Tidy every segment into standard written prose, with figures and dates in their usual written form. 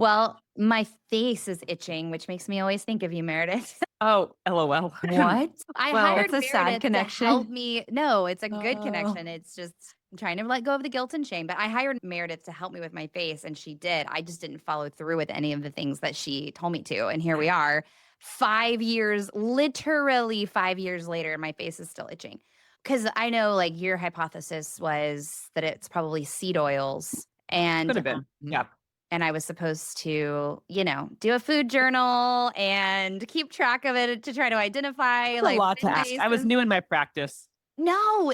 Well, my face is itching, which makes me always think of you, Meredith. Oh, LOL. What? I Well, hired That's a sad Meredith to help connection. me. No, it's a good oh, connection. It's just I'm trying to let go of the guilt and shame. But I hired Meredith to help me with my face, and she did. I just didn't follow through with any of the things that she told me to. And here we are, 5 years, literally 5 years later, and my face is still itching. Because I know, like, your hypothesis was that it's probably seed oils. could And have been. Yeah. and I was supposed to, do a food journal and keep track of it to try to identify That's a like lot to ask. I was bases. new in my practice. No,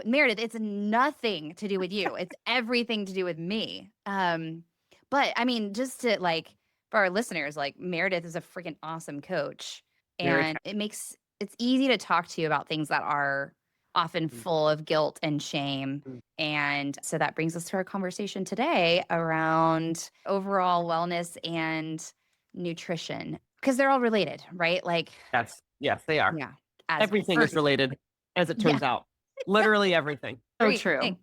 Meredith, it's nothing to do with you. It's everything to do with me. But I mean, just to like for our listeners, like Meredith is a freaking awesome coach, Very. and it's easy to talk to you about things that are often full of guilt and shame. Mm. And so that brings us to our conversation today around overall wellness and nutrition because they're all related, right? Like, Yes, they are. yeah, as Everything is related, as it yeah, turns out. Literally everything. So great. true.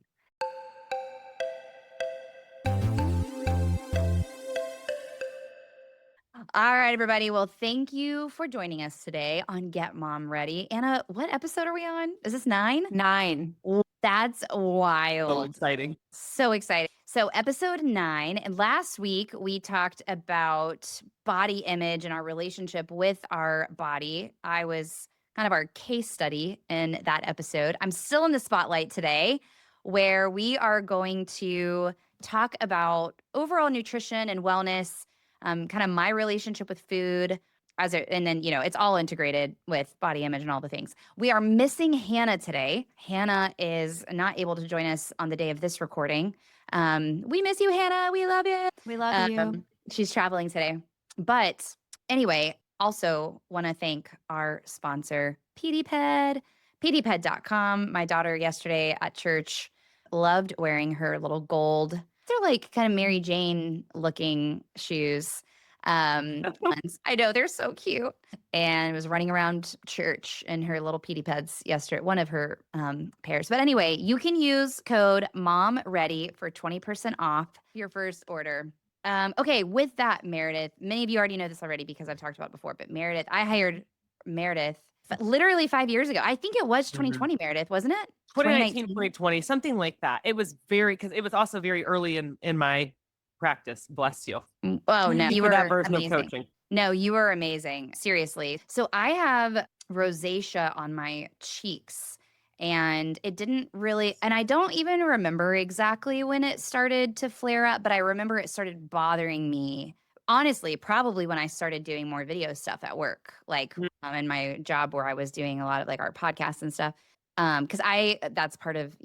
All right, everybody. Well, thank you for joining us today on Get Mom Ready. Anna, what episode are we on? Is this 9? 9. That's So wild. exciting. So excited. So, episode 9. And last week, we talked about body image and our relationship with our body. I was kind of our case study in that episode. I'm still in the spotlight today, where we are going to talk about overall nutrition and wellness, kind of my relationship with food. And then, it's all integrated with body image and all the things. We are missing Hannah today. Hannah is not able to join us on the day of this recording. We miss you, Hannah. We love you. We love you. She's traveling today. But anyway, also want to thank our sponsor, PDPed, pdped.com. My daughter yesterday at church loved wearing her little gold. They're like kind of Mary Jane looking shoes. Ones. I know they're so cute. And was running around church in her little PD Peds yesterday, one of her pairs. But anyway, you can use code MOMREADY for 20% off your first order. Okay, with that, Meredith, many of you already know this already because I've talked about it before, but Meredith, I hired Meredith literally 5 years ago. I think it was 2020, Meredith, wasn't it? 2019, 2020, something like that. It was because it was also very early in my practice. Bless you. Oh, no. You For were that version amazing. of coaching. No, you were amazing. Seriously. So I have rosacea on my cheeks, and it didn't really, and I don't even remember exactly when it started to flare up, but I remember it started bothering me. Honestly, probably when I started doing more video stuff at work, like in my job where I was doing a lot of like our podcasts and stuff. Because that's part of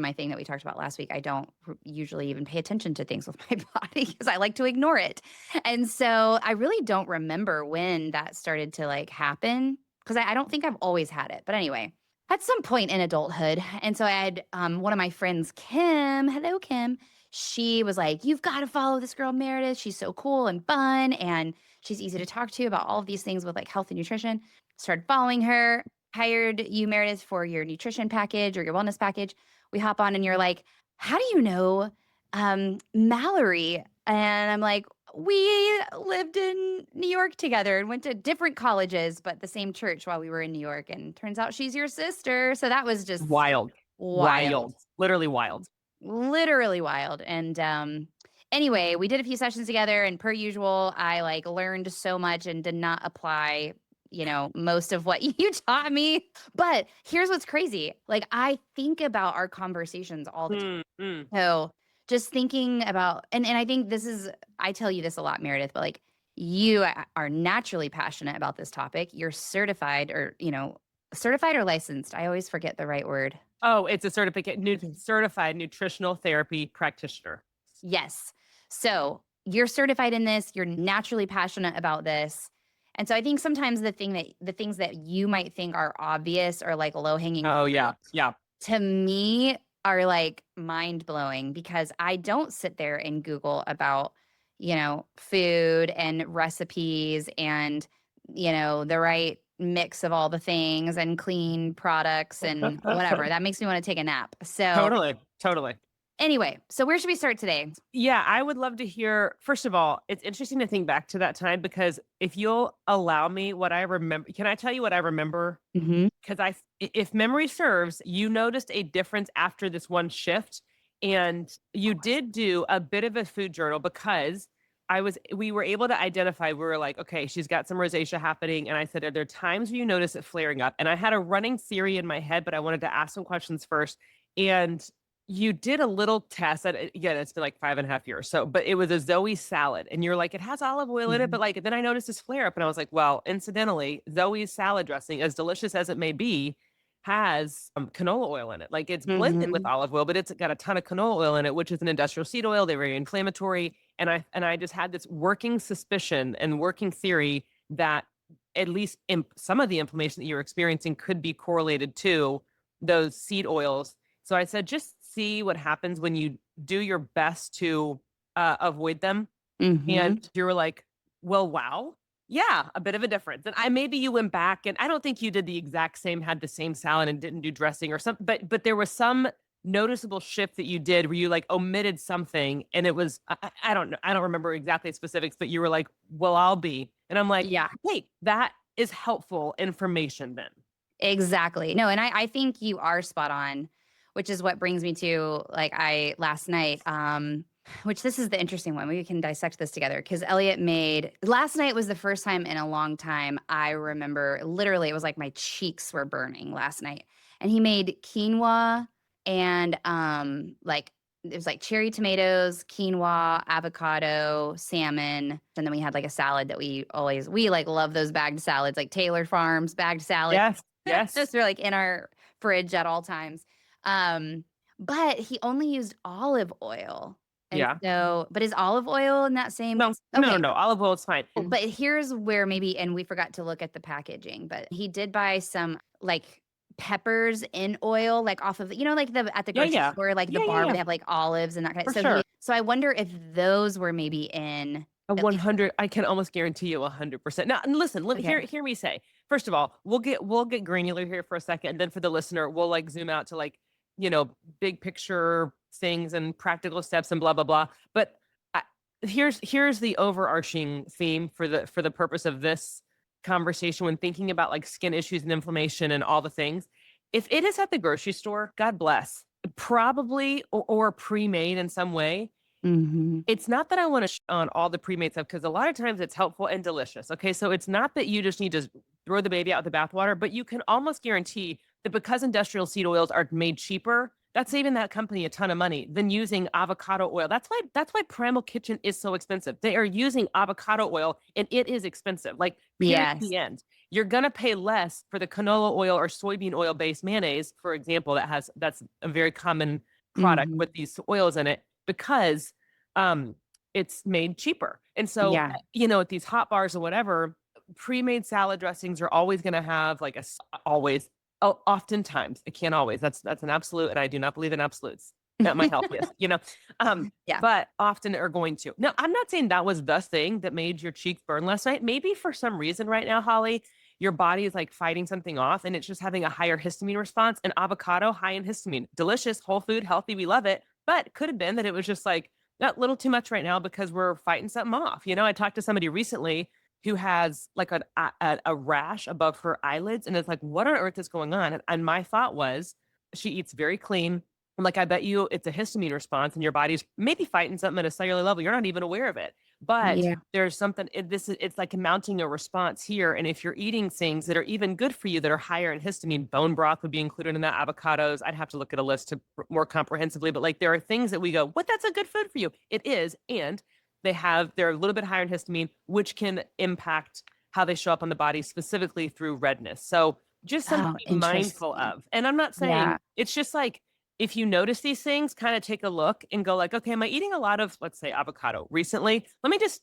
my thing that we talked about last week. I don't usually even pay attention to things with my body because I like to ignore it. And so I really don't remember when that started to like happen because I don't think I've always had it. But anyway, at some point in adulthood. And so I had one of my friends, Kim. Hello, Kim. She was like, you've got to follow this girl, Meredith. She's so cool and fun. And she's easy to talk to about all of these things with like health and nutrition. Started following her. Hired you, Meredith, for your nutrition package or your wellness package. We hop on and you're like, how do you know Mallory? And I'm like, we lived in New York together and went to different colleges, but the same church while we were in New York. And turns out she's your sister. So that was just Wild. wild. Literally wild. Literally wild. And anyway, we did a few sessions together, and per usual, I like learned so much and did not apply most of what you taught me. But here's what's crazy. Like, I think about our conversations all the time. So just thinking about, and I think I tell you this a lot, Meredith, but like you are naturally passionate about this topic. You're certified or licensed. I always forget the right word. Oh, it's a certified nutritional therapy practitioner. Yes. So you're certified in this. You're naturally passionate about this. And so I think sometimes the things that you might think are obvious or like low hanging. Oh, yeah. Yeah. To me are like mind blowing because I don't sit there and Google about, food and recipes and, the right mix of all the things and clean products and whatever. That makes me want to take a nap. So Totally. Anyway, so where should we start today? Yeah, I would love to hear. First of all, it's interesting to think back to that time because if you'll allow me, what I remember, can I tell you what I remember? Mhm. Because if memory serves, you noticed a difference after this one shift, and you did do a bit of a food journal because we were able to identify. We were like, okay, she's got some rosacea happening, and I said, are there times where you notice it flaring up? And I had a running theory in my head, but I wanted to ask some questions first, and you did a little test that again, it's been like 5.5 years. So, but it was a Zoe salad. And you're like, it has olive oil in it. But Mhm. like, then I noticed this flare up and I was like, well, incidentally, Zoe's salad dressing, as delicious as it may be, has canola oil in it. Like it's blended with Mhm. olive oil, but it's got a ton of canola oil in it, which is an industrial seed oil. They're very inflammatory. And I just had this working suspicion and working theory that at least some of the inflammation that you're experiencing could be correlated to those seed oils. So I said, just see what happens when you do your best to avoid them. And Mhm. you were like, well, wow. Yeah, a bit of a difference. And I maybe you went back and I don't think you did the exact same, had the same salad and didn't do dressing or something, but there was some noticeable shift that you did where you like omitted something and it was I don't know, I don't remember exactly specifics, but you were like, well, I'll be. And I'm like, Yeah. wait, that is helpful information then. Exactly. No, and I think you are spot on, which is what brings me to like I last night, which this is the interesting one. We can dissect this together because Elliot made last night was the first time in a long time I remember literally it was like my cheeks were burning last night. And he made quinoa and like it was like cherry tomatoes, quinoa, avocado, salmon, and then we had like a salad that we like love those bagged salads, like Taylor Farms bagged salad. Yes. Those Yes. are, like, in our fridge at all times. Um, but he only used olive oil, and Yeah. so but is olive oil in that same No, no, no, okay, no. Olive oil is fine. but here's where maybe and we forgot to look at the packaging, but he did buy some, like, peppers in oil, like, off of like, the at the Yeah, grocery yeah. store, like, the Yeah, yeah, bar where yeah. they have, like, olives and that kinda For so he sure. so I wonder if those were maybe in A at least 100, I can almost guarantee you 100%. Now, and listen, let me okay. hear me say. First of all, we'll get granular here for a second, and then for the listener, we'll like zoom out to like, big picture things and practical steps and blah blah blah. But I, here's the overarching theme for the purpose of this conversation when thinking about like skin issues and inflammation and all the things. If it is at the grocery store, God bless, probably or pre-made in some way, Mhm. it's not that I wanna on all the pre-made stuff because a lot of times it's helpful and delicious, okay? So it's not that you just need to throw the baby out with the bathwater, but you can almost guarantee that because industrial seed oils are made cheaper, that's saving that company a ton of money than using avocado oil. That's why Primal Kitchen is so expensive. They are using avocado oil, and it is expensive, like, period, Yes. the end. You're gonna pay less for the canola oil or soybean oil-based mayonnaise, for example, that's a very common product Mhm. with these oils in it because um, it's made cheaper. And so, Yeah. at these hot bars or whatever, pre-made salad dressings are always going to have like always, oh, oftentimes, it can't always. That's an absolute, and I do not believe in absolutes. At my healthiest, Um, Yeah. but often are going to. Now, I'm not saying that was the thing that made your cheeks burn last night. Maybe for some reason right now, Holly, your body is like fighting something off and it's just having a higher histamine response. And avocado, high in histamine, delicious, whole food, healthy, we love it. But it could have been that it was just like a little too much right now because we're fighting something off. I talked to somebody recently who has like a rash above her eyelids, and it's like, what on earth is going on? And my thought was, she eats very clean. I'm like, I bet you it's a histamine response, and your body's maybe fighting something at a cellular level. You're not even aware of it, but Yeah. there's something. It's like mounting a response here. And if you're eating things that are even good for you that are higher in histamine, bone broth would be included in that. Avocados, I'd have to look at a list to more comprehensively, but like there are things that we go, what? That's a good food for you. It is, and they're a little bit higher in histamine, which can impact how they show up on the body, specifically through redness. So just something Oh, to be mindful interesting. of. And I'm not saying Yeah. it's just like if you notice these things, kind of take a look and go like, okay, am I eating a lot of, let's say, avocado recently? Let me just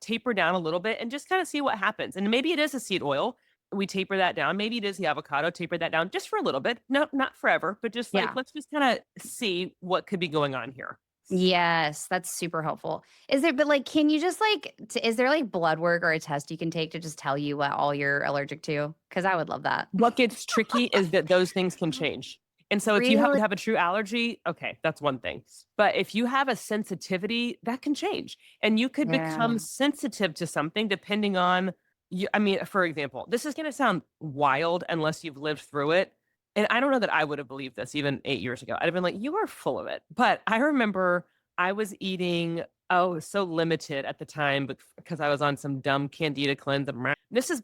taper down a little bit and just kind of see what happens. And maybe it is a seed oil. We taper that down. Maybe it is the avocado, taper that down just for a little bit. No, not forever, but just like, Yeah. let's just kind of see what could be going on here. Yes, that's super helpful. Is there but, like, can you just, like is there, like, blood work or a test you can take to just tell you what all you're allergic to? Because I would love that. What gets tricky is that those things can change. And so if you happen Really? to have a true allergy, okay, that's one thing. But if you have a sensitivity, that can change. And you could become Yeah. sensitive to something depending on you. I mean, for example, this is going to sound wild unless you've lived through it. And I don't know that I would have believed this even 8 years ago. I'd have been like, you are full of it. But I remember I was eating, oh, so limited at the time because I was on some dumb candida cleanse. This is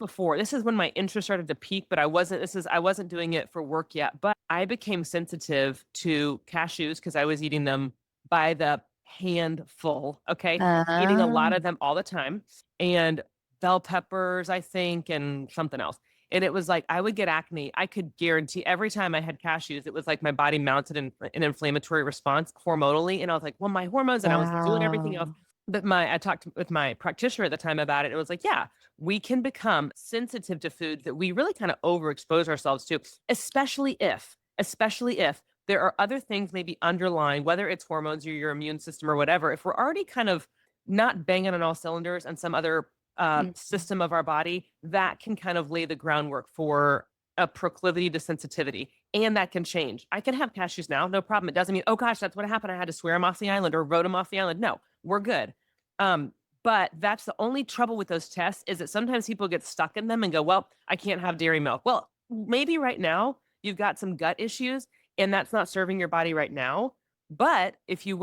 when my interest started to peak, but I wasn't doing it for work yet. But I became sensitive to cashews because I was eating them by the handful. Okay. Eating a lot Oh, of them all the time. And bell peppers, I think, and something else. And it was like I would get acne. I could guarantee every time I had cashews, it was like my body mounted an inflammatory response hormonally. And I was like, well, my hormones, and I was doing everything else. wow. But I talked with my practitioner at the time about it. And it was like, yeah, we can become sensitive to foods that we really kind of overexpose ourselves to, especially if there are other things maybe underlying, whether it's hormones or your immune system or whatever. If we're already kind of not banging on all cylinders and some other Mhm. system of our body, that can kind of lay the groundwork for a proclivity to sensitivity. And that can change. I can have cashews now, no problem. It doesn't mean, oh gosh, that's what happened. I had to swear them off the island or wrote them off the island. No, we're good. Um, but that's the only trouble with those tests is that sometimes people get stuck in them and go, well, I can't have dairy milk. Well, maybe right now you've got some gut issues and that's not serving your body right now. But if you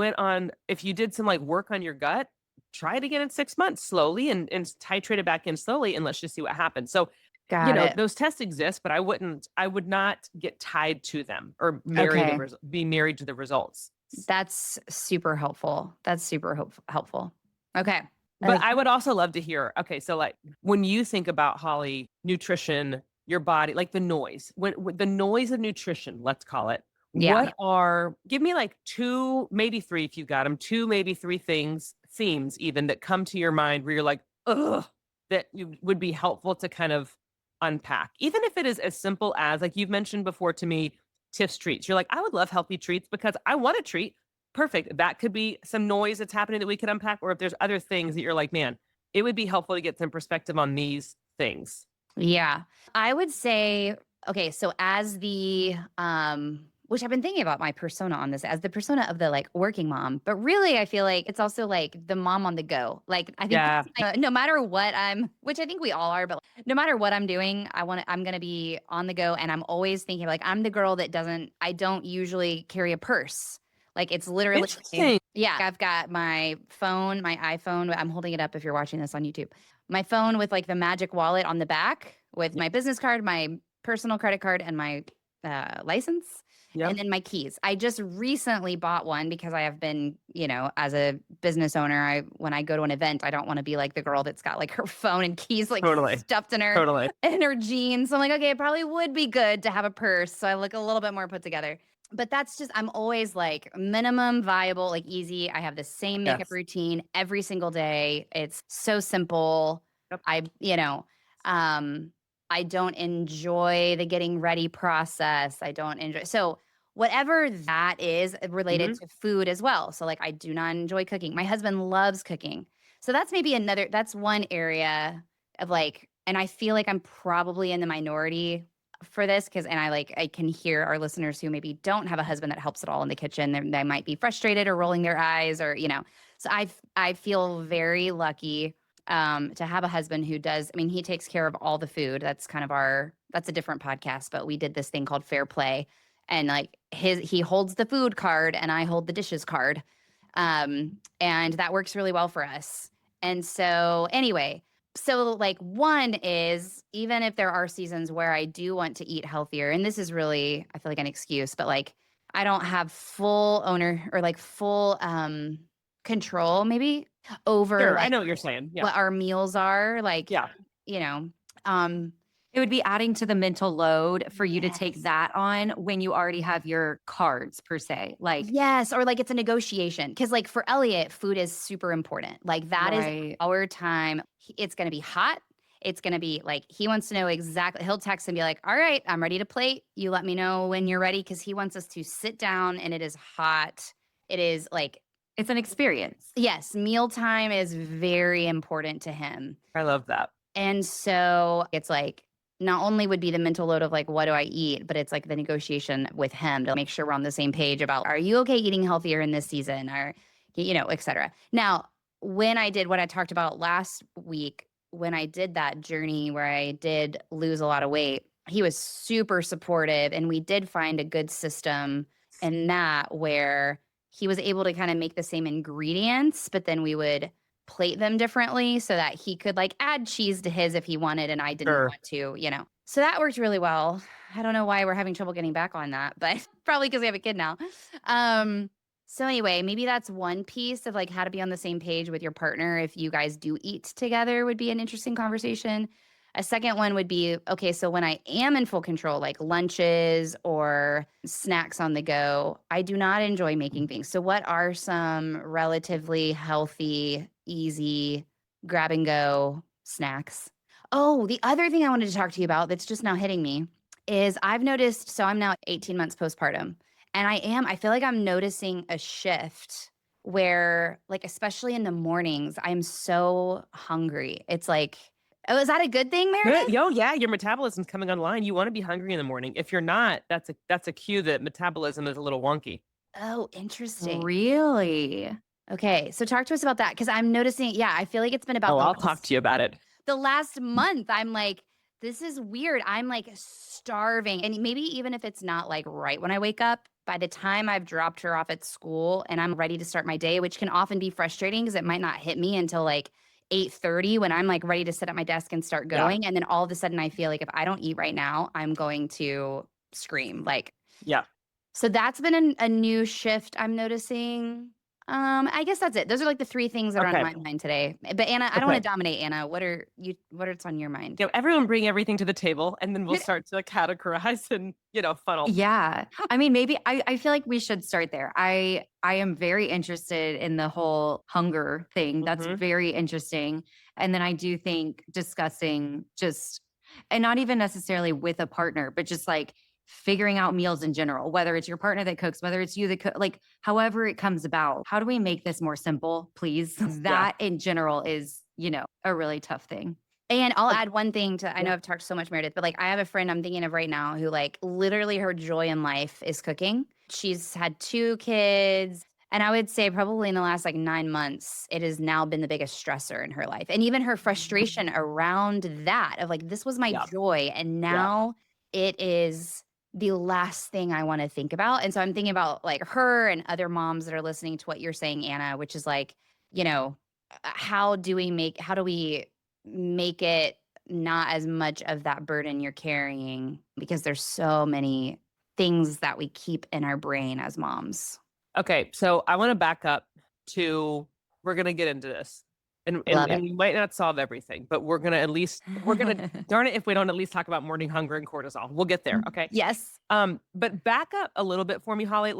did some like work on your gut, try it again in 6 months slowly and titrate it back in slowly and let's just see what happens. So, Got it. those tests exist, but I would not get tied to them or Okay. be married to the results. That's super helpful. That's super helpful. Okay. But Like, I would also love to hear, okay, so like when you think about Holly, nutrition, your body, like the noise, when the noise of nutrition, let's call it, yeah. give me like two, maybe three if you've got them, two, maybe three themes even that come to your mind where you're like, ugh, that you would be helpful to kind of unpack. Even if it is as simple as, like you've mentioned before to me, Tiff's treats. You're like, I would love healthy treats because I want a treat. Perfect. That could be some noise that's happening that we could unpack, or if there's other things that you're like, man, it would be helpful to get some perspective on these things. Yeah. I would say, okay, so as the which I've been thinking about my persona on this as the persona of the like working mom, but really I feel like it's also like the mom on the go. Like I think Yeah, no matter what which I think we all are, but no matter what I'm doing, I'm going to be on the go and I'm always thinking like I'm the girl that I don't usually carry a purse. Like it's literally interesting. yeah, I've got my phone, my iPhone. I'm holding it up if you're watching this on YouTube. My phone with like the magic wallet on the back with Yep. my business card, my personal credit card, and my license, and Yep. then my keys. I just recently bought one because I have been, as a business owner, when I go to an event, I don't want to be like the girl that's got like her phone and keys like Totally. stuffed in her Totally. jeans. So I'm like, okay, it probably would be good to have a purse, so I look a little bit more put together. But that's just I'm always like minimum viable, like easy. I have the same makeup Yes. routine every single day. It's so simple. Yep. I, you know, um, I don't enjoy the getting ready process. I don't enjoy so whatever that is related Hmm. to food as well. So like I do not enjoy cooking. My husband loves cooking. So that's maybe that's one area of like, and I feel like I'm probably in the minority for this because and I can hear our listeners who maybe don't have a husband that helps at all in the kitchen. They might be frustrated or rolling their eyes or so I feel very lucky to have a husband who does. I mean, he takes care of all the food. That's kind of that's a different podcast, but we did this thing called Fair Play, and like he holds the food card and I hold the dishes card, and that works really well for us. And so anyway, so like one is even if there are seasons where I do want to eat healthier, and this is really I feel like an excuse, but like I don't have full owner or like full control maybe over Sure. I like know what you're saying. Yeah. what our meals are like, Yeah. you know, um It would be adding to the mental load for you to take yes. that on when you already have your cards per se. Like, Yes, or like it's a negotiation because like for Elliot, food is super important. Like that is right. our time. It's going to be hot. It's going to be like he wants to know exactly. He'll text and be like, "All right, I'm ready to plate. You let me know when you're ready," because he wants us to sit down and it is hot. It is like It's an experience. yes, mealtime is very important to him. I love that. And so it's like not only would be the mental load of like, what do I eat? But it's like the negotiation with him to make sure we're on the same page about, are you okay eating healthier in this season? Or, et cetera. Now, when I did what I talked about last week, when I did that journey where I did lose a lot of weight, he was super supportive. And we did find a good system in that where he was able to kind of make the same ingredients, but then we would plate them differently so that he could like add cheese to his if he wanted and I didn't Sure. want to. So that worked really well. I don't know why we're having trouble getting back on that, but probably because we have a kid now. So anyway, maybe that's one piece of like how to be on the same page with your partner if you guys do eat together would be an interesting conversation. A second one would be, okay, so when I am in full control, like lunches or snacks on the go, I do not enjoy making things. So what are some relatively healthy, easy grab and go snacks? Oh, the other thing I wanted to talk to you about that's just now hitting me is I've noticed, so I'm now 18 months postpartum, and I feel like I'm noticing a shift where, like, especially in the mornings, I'm so hungry. It's like, oh, is that a good thing, Good. Meredith? Yo, yeah, your metabolism's coming online. You want to be hungry in the morning. If you're not, that's a cue that metabolism is a little wonky. Oh, interesting. Really? Okay, so talk to us about that because I'm noticing, yeah, I feel like it's been about Oh, I'll talk to you about it. the last month. I'm like, this is weird. I'm like starving. And maybe even if it's not like right when I wake up, by the time I've dropped her off at school and I'm ready to start my day, which can often be frustrating because it might not hit me until like 8:30 when I'm like ready to sit at my desk and start Yeah. going. And then all of a sudden I feel like if I don't eat right now, I'm going to scream. Like, Yeah. so that's been a new shift I'm noticing. I guess that's it. Those are like the three things that are on Okay. my mind today. But Anna, I don't want Okay. to dominate, Anna. What's on your mind? Everyone bring everything to the table and then we'll start to categorize and, funnel. Yeah. I mean, maybe I feel like we should start there. I am very interested in the whole hunger thing. That's Mhm. very interesting. And then I do think discussing just, and not even necessarily with a partner, but just like figuring out meals in general, whether it's your partner that cooks, whether it's you that cook, like however it comes about. How do we make this more simple, please? That in general is, a really tough thing. And I'll Oh, add one thing to, I know yeah. I've talked so much, Meredith, but like I have a friend I'm thinking of right now who like literally her joy in life is cooking. She's had 2 kids. And I would say probably in the last like 9 months, it has now been the biggest stressor in her life. And even her frustration around that of like, this was my Yeah. joy. And Yeah. now it is the last thing I want to think about. And so I'm thinking about like her and other moms that are listening to what you're saying, Anna, which is like, how do we make it not as much of that burden you're carrying because there's so many things that we keep in our brain as moms. Okay. So I want to back up to, we're going to get into this and, and, Love it. and we might not solve everything, but we're going to darn it if we don't at least talk about morning hunger and cortisol. We'll get there. Okay. Yes. But back up a little bit for me, Holly.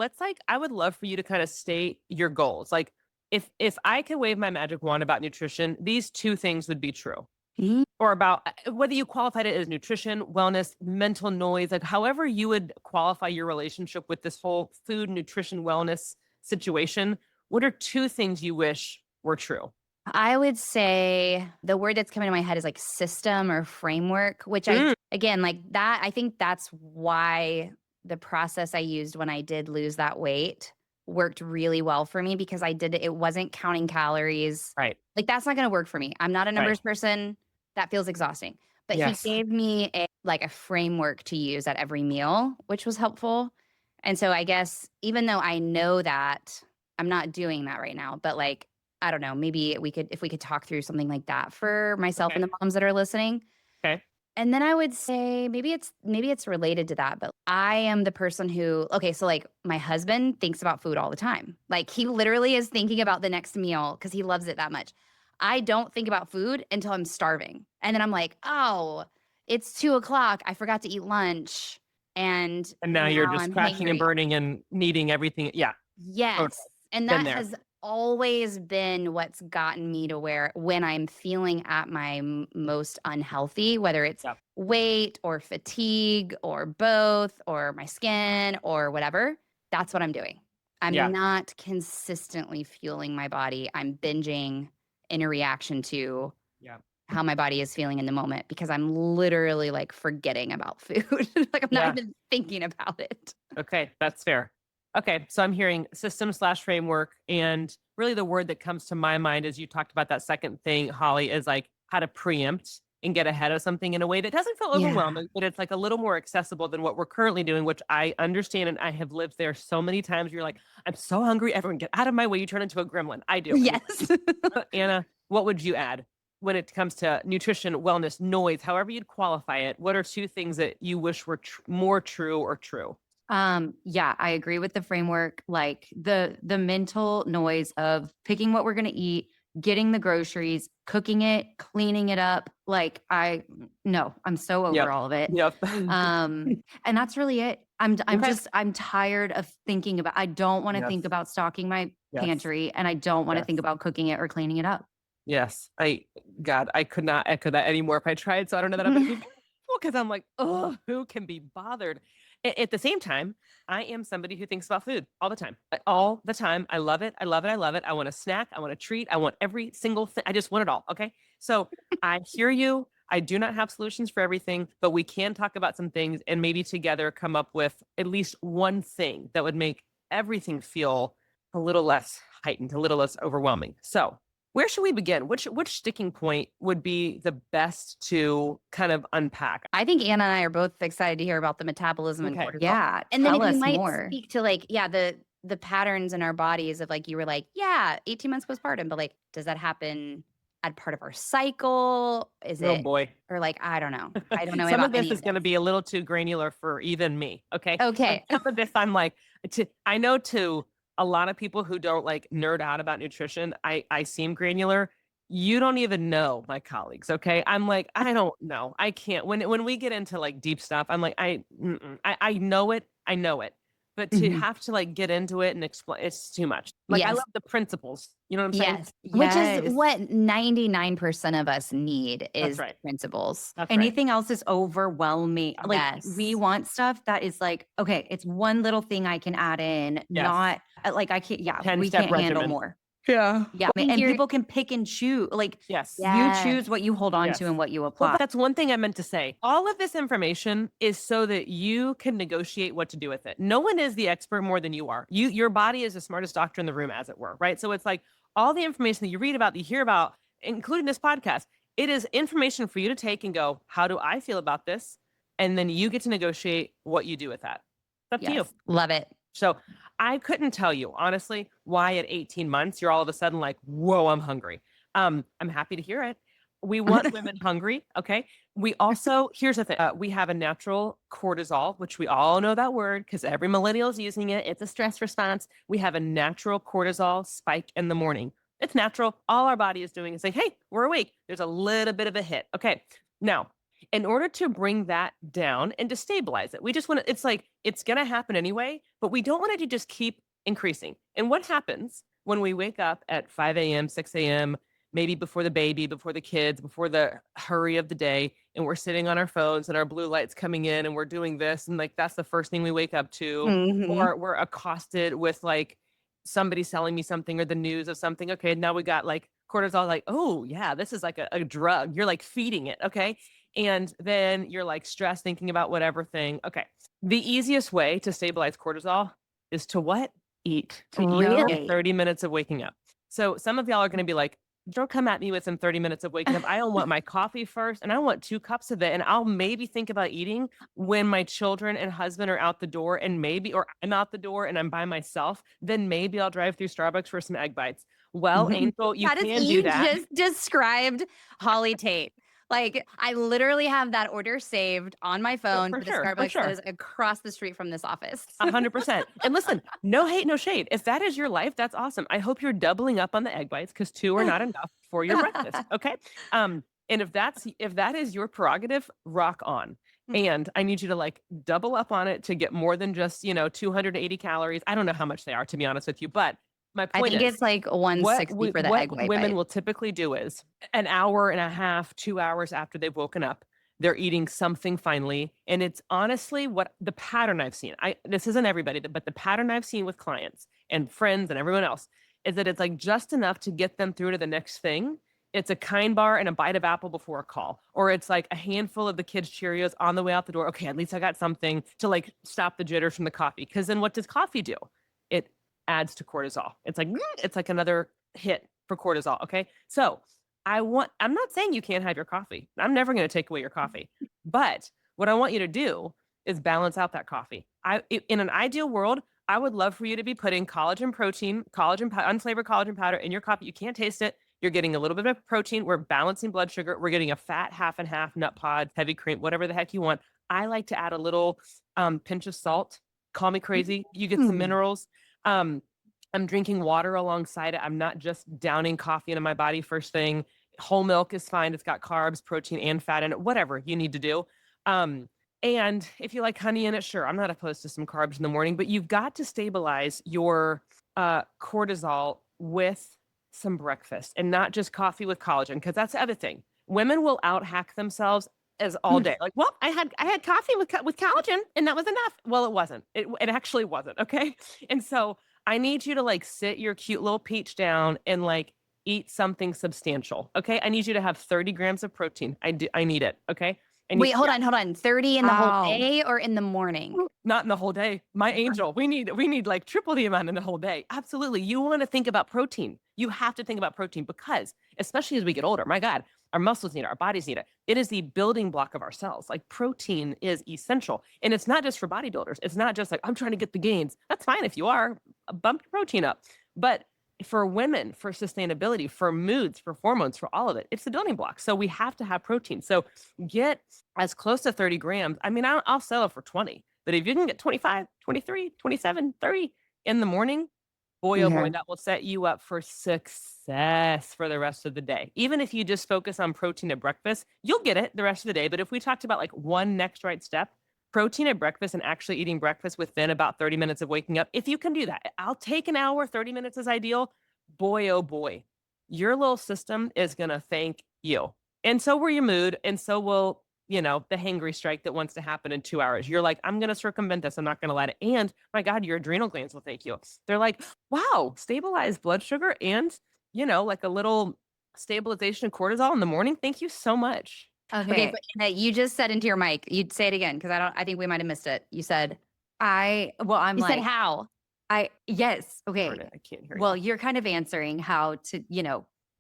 I would love for you to kind of state your goals. Like if I could wave my magic wand about nutrition, these two things would be true. Mhm. Or about whether you qualified it as nutrition, wellness, mental noise, like however you would qualify your relationship with this whole food, nutrition, wellness situation. What are two things you wish were true? I would say the word that's coming to my head is like system or framework, which Mm, again, like that, I think that's why the process I used when I did lose that weight worked really well for me because it wasn't counting calories. right. Like that's not going to work for me. I'm not a Right. numbers person. That feels exhausting. But he Yes. gave me a framework to use at every meal, which was helpful. And so I guess even though I know that I'm not doing that right now, but like I don't know, maybe if we could talk through something like that for myself and Okay. the moms that are listening. Okay. And then I would say maybe it's related to that, but I am the person who, okay, so like my husband thinks about food all the time. Like he literally is thinking about the next meal because he loves it that much. I don't think about food until I'm starving. And then I'm like, oh, it's 2 o'clock. I forgot to eat lunch. And And now you're now just I'm crashing and hangry. burning and needing everything. Yeah. Totally. Yes. And Been that there. has always been what's gotten me to where when I'm feeling at my most unhealthy, whether it's Yeah. weight or fatigue or both or my skin or whatever, that's what I'm doing. I'm Yeah. not consistently fueling my body. I'm binging in a reaction to Yeah. how my body is feeling in the moment because I'm literally like forgetting about food. Like I'm not Yeah. even thinking about it. Okay, that's fair. Okay, so I'm hearing system slash framework. And really the word that comes to my mind as you talked about that second thing, Holly, is like how to preempt and get ahead of something in a way that doesn't feel Yeah. overwhelming, but it's like a little more accessible than what we're currently doing, which I understand. And I have lived there so many times. You're like, I'm so hungry. Everyone get out of my way. You turn into a gremlin. I do. Anyway, Yes. Anna, what would you add when it comes to nutrition, wellness, noise, however you'd qualify it? What are two things that you wish were more true or true? Yeah, I agree with the framework. Like the mental noise of picking what we're gonna eat, getting the groceries, cooking it, cleaning it up. Like no, I'm so over Yep. all of it. Yep. And that's really it. Okay. I'm tired of thinking about. I don't want to Yes. think about stocking my Yes. pantry, and I don't want to think Yes. about cooking it or cleaning it up. Yes. God, I could not echo that anymore if I tried. So I don't know that I'm going to be careful because I'm like, oh, who can be bothered? At the same time, I am somebody who thinks about food all the time. All the time. I love it. I love it. I love it. I want a snack. I want a treat. I want every single thing. I just want it all. Okay. So I hear you. I do not have solutions for everything, but we can talk about some things and maybe together come up with at least one thing that would make everything feel a little less heightened, a little less overwhelming. So where should we begin? Which sticking point would be the best to kind of unpack? I think Anna and I are both excited to hear about the metabolism and Okay. cortisol. Yeah, And then tell if you us might more. speak to like, yeah, the patterns in our bodies of like you were like, yeah, 18 months postpartum, but like, does that happen at part of our cycle? Is Oh it boy. or like I don't know. I don't know Some about of this any is of going to this. be a little too granular for even me. Okay. Okay. Some of this I'm like, I know to a lot of people who don't like nerd out about nutrition, I seem granular. You don't even know my colleagues. Okay. I'm like, I don't know. I can't. When we get into like deep stuff, I'm like, I know it. I know it. But to Mhm. have to like get into it and explain, it's too much. Like I Yes. love the principles. You know what I'm saying? Yes. Which is Yes. what 99% of us need That's is right. principles. That's right. Anything else is overwhelming. Like we Yes. want stuff that is like, okay, it's one little thing I can add in, Yes. not like I can't, yeah, 10 we step can't handle regimen. more. Yeah. Yeah. We And hear people can pick and choose. Like Yes. you yes. choose what you hold on to Yes. and what you Well, apply. that's one thing I meant to say. All of this information is so that you can negotiate what to do with it. No one is the expert more than you are. Your body is the smartest doctor in the room, as it were, right? So it's like all the information that you read about, that you hear about, including this podcast, it is information for you to take and go, how do I feel about this? And then you get to negotiate what you do with that. It's up to you. Yes. Love it. So I couldn't tell you honestly why at 18 months you're all of a sudden like, whoa, I'm hungry. I'm happy to hear it. We want women hungry. Okay. We also, here's the thing. We have a natural cortisol, which we all know that word because every millennial is using it. It's a stress response. We have a natural cortisol spike in the morning. It's natural. All our body is doing is saying, hey, we're awake. There's a little bit of a hit. Okay. Now, in order to bring that down and to stabilize it, we just want to, it's like, it's going to happen anyway, but we don't want it to just keep increasing. And what happens when we wake up at 5 a.m., 6 a.m., maybe before the baby, before the kids, before the hurry of the day, and we're sitting on our phones and our blue lights coming in and we're doing this. And like, that's the first thing we wake up to, Mhm. or we're accosted with like somebody selling me something or the news of something. Okay. Now we got like cortisol, like, oh yeah, this is like a drug. You're like feeding it. Okay. And then you're like stressed thinking about whatever thing. Okay. The easiest way to stabilize cortisol is to what? Eat. To eat within Really? 30 minutes of waking up. So some of y'all are going to be like, don't come at me within 30 minutes of waking up. I don't want my coffee first and I want 2 cups of it. And I'll maybe think about eating when my children and husband are out the door and maybe, or I'm out the door and I'm by myself, then maybe I'll drive through Starbucks for some egg bites. Well, Angel, you That is can do you that. just described Holly Tate. Like I literally have that order saved on my phone For for the sure. For Starbucks that sure. is across the street from this office. 100%. And listen, no hate, no shade. If that is your life, that's awesome. I hope you're doubling up on the egg bites because 2 are not enough for your breakfast. Okay. And if that is your prerogative, rock on. And I need you to like double up on it to get more than just, 280 calories. I don't know how much they are, to be honest with you, but my I point think is it's like what 160 for the what egg white women bite. will typically do is an hour and a half, 2 hours after they've woken up, they're eating something finally. And it's honestly what the pattern I've seen. This isn't everybody, but the pattern I've seen with clients and friends and everyone else is that it's like just enough to get them through to the next thing. it's a Kind bar and a bite of apple before a call, or it's like a handful of the kids' Cheerios on the way out the door. Okay, at least I got something to like stop the jitters from the coffee. Because then what does coffee do? It adds to cortisol. It's like another hit for cortisol. Okay, so I'm not saying you can't have your coffee. I'm never going to take away your coffee, but what I want you to do is balance out that coffee. In an ideal world, I would love for you to be putting collagen protein, unflavored collagen powder in your coffee. You can't taste it. You're getting a little bit of protein. We're balancing blood sugar. We're getting a fat half and half, nut pods, heavy cream, whatever the heck you want. I like to add a little pinch of salt. Call me crazy. You get some minerals. Um, I'm drinking water alongside it. I'm not just downing coffee into my body first thing. Whole milk is fine. It's got carbs, protein, and fat in it, whatever you need to do. And if you like honey in it, sure, I'm not opposed to some carbs in the morning, but you've got to stabilize your cortisol with some breakfast and not just coffee with collagen, because that's the other thing. Women will out hack themselves as all day. Like, well, I had coffee with collagen and that was enough. Well, it wasn't. It actually wasn't. Okay. And so I need you to like sit your cute little peach down and like eat something substantial. Okay. I need you to have 30 grams of protein. I need it. Okay. Wait, hold on. 30 in the whole Wow. day or in the morning? Not in the whole day. My angel, we need like triple the amount in the whole day. Absolutely. You want to think about protein. You have to think about protein because, especially as we get older, my God, our muscles need it, our bodies need it. It is the building block of our cells. Like protein is essential. And it's not just for bodybuilders. It's not just like, I'm trying to get the gains. That's fine if you are, bump your protein up. But for women, for sustainability, for moods, for hormones, for all of it, it's the building block. So we have to have protein. So get as close to 30 grams. I mean, I'll sell it for 20, but if you can get 25, 23, 27, 30 in the morning, boy, oh boy, that will set you up for success for the rest of the day. Even if you just focus on protein at breakfast, you'll get it the rest of the day. But if we talked about like one next right step, protein at breakfast and actually eating breakfast within about 30 minutes of waking up, if you can do that, I'll take an hour, 30 minutes is ideal. Boy, oh boy, your little system is going to thank you. And so will your mood. And so will, the hangry strike that wants to happen in 2 hours. You're like, I'm going to circumvent this. I'm not going to let it. And my God, your adrenal glands will thank you. They're like, wow, stabilized blood sugar and, like a little stabilization of cortisol in the morning. Thank you so much. Okay, but Anna, you just said into your mic. You'd say it again because I think we might have missed it. You said I'm you like, said how? yes. Okay. Darn it, I can't hear you. Well, you're kind of answering how to,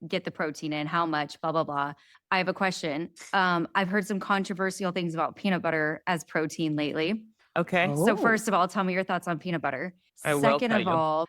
get the protein in, how much, blah, blah, blah. I have a question. I've heard some controversial things about peanut butter as protein lately. Okay. So first of all, tell me your thoughts on peanut butter. I will Second tell of you. all,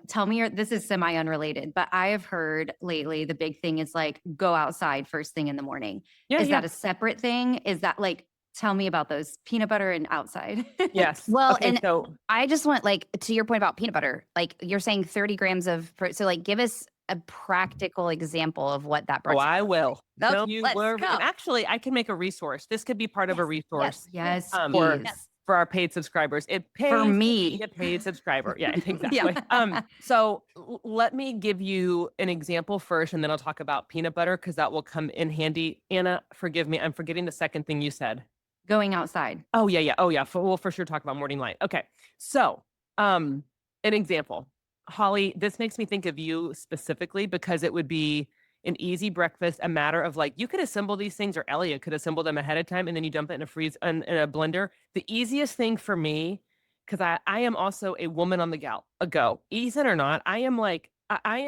tell me this is semi-unrelated, but I have heard lately the big thing is like go outside first thing in the morning. Yeah, Is that a separate thing? Is that like, tell me about those peanut butter and outside? Yes. Well, okay, and so I just want like to your point about peanut butter. Like you're saying 30 grams of so like give us a practical example of what that breakfast. I will. Okay, Don't you let's worry. go. And actually, I can make a resource. This could be part of a resource Yes, for please. for our paid subscribers. It pays For to me. be a paid subscriber. Yeah, exactly. So let me give you an example first, and then I'll talk about peanut butter because that will come in handy. Anna, forgive me. I'm forgetting the second thing you said. Going outside. Oh yeah. We'll for sure talk about morning light. Okay. So, an example, Holly, this makes me think of you specifically because it would be an easy breakfast, a matter of like, you could assemble these things or Elliot could assemble them ahead of time and then you dump it in in a blender. The easiest thing for me, because I am also a woman on the go, ease it or not. I am like, I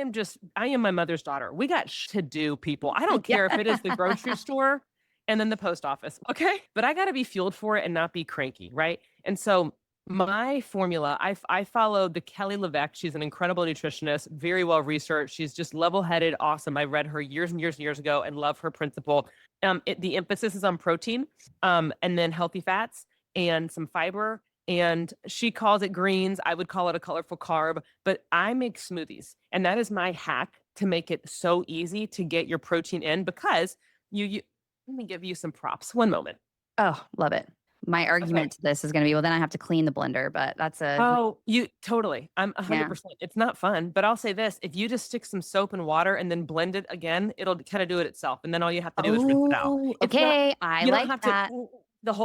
am my mother's daughter. We got to do, people. I don't care if it is the grocery store and then the post office. Okay. But I got to be fueled for it and not be cranky. Right. And so my formula, I followed the Kelly LeVeque. She's an incredible nutritionist, very well researched. She's just level-headed, awesome. I read her years and years and years ago and love her principle. The emphasis is on protein, and then healthy fats and some fiber. And she calls it greens. I would call it a colorful carb, but I make smoothies. And that is my hack to make it so easy to get your protein in because you let me give you some props. One moment. Oh, love it. My argument to this is going to be, well, then I have to clean the blender, but that's a. Oh, you totally. I'm 100%. It's not fun, but I'll say this. If you just stick some soap and water and then blend it again, it'll kind of do it itself. And then all you have to do is rinse it out. Okay. I You don't like have that. to,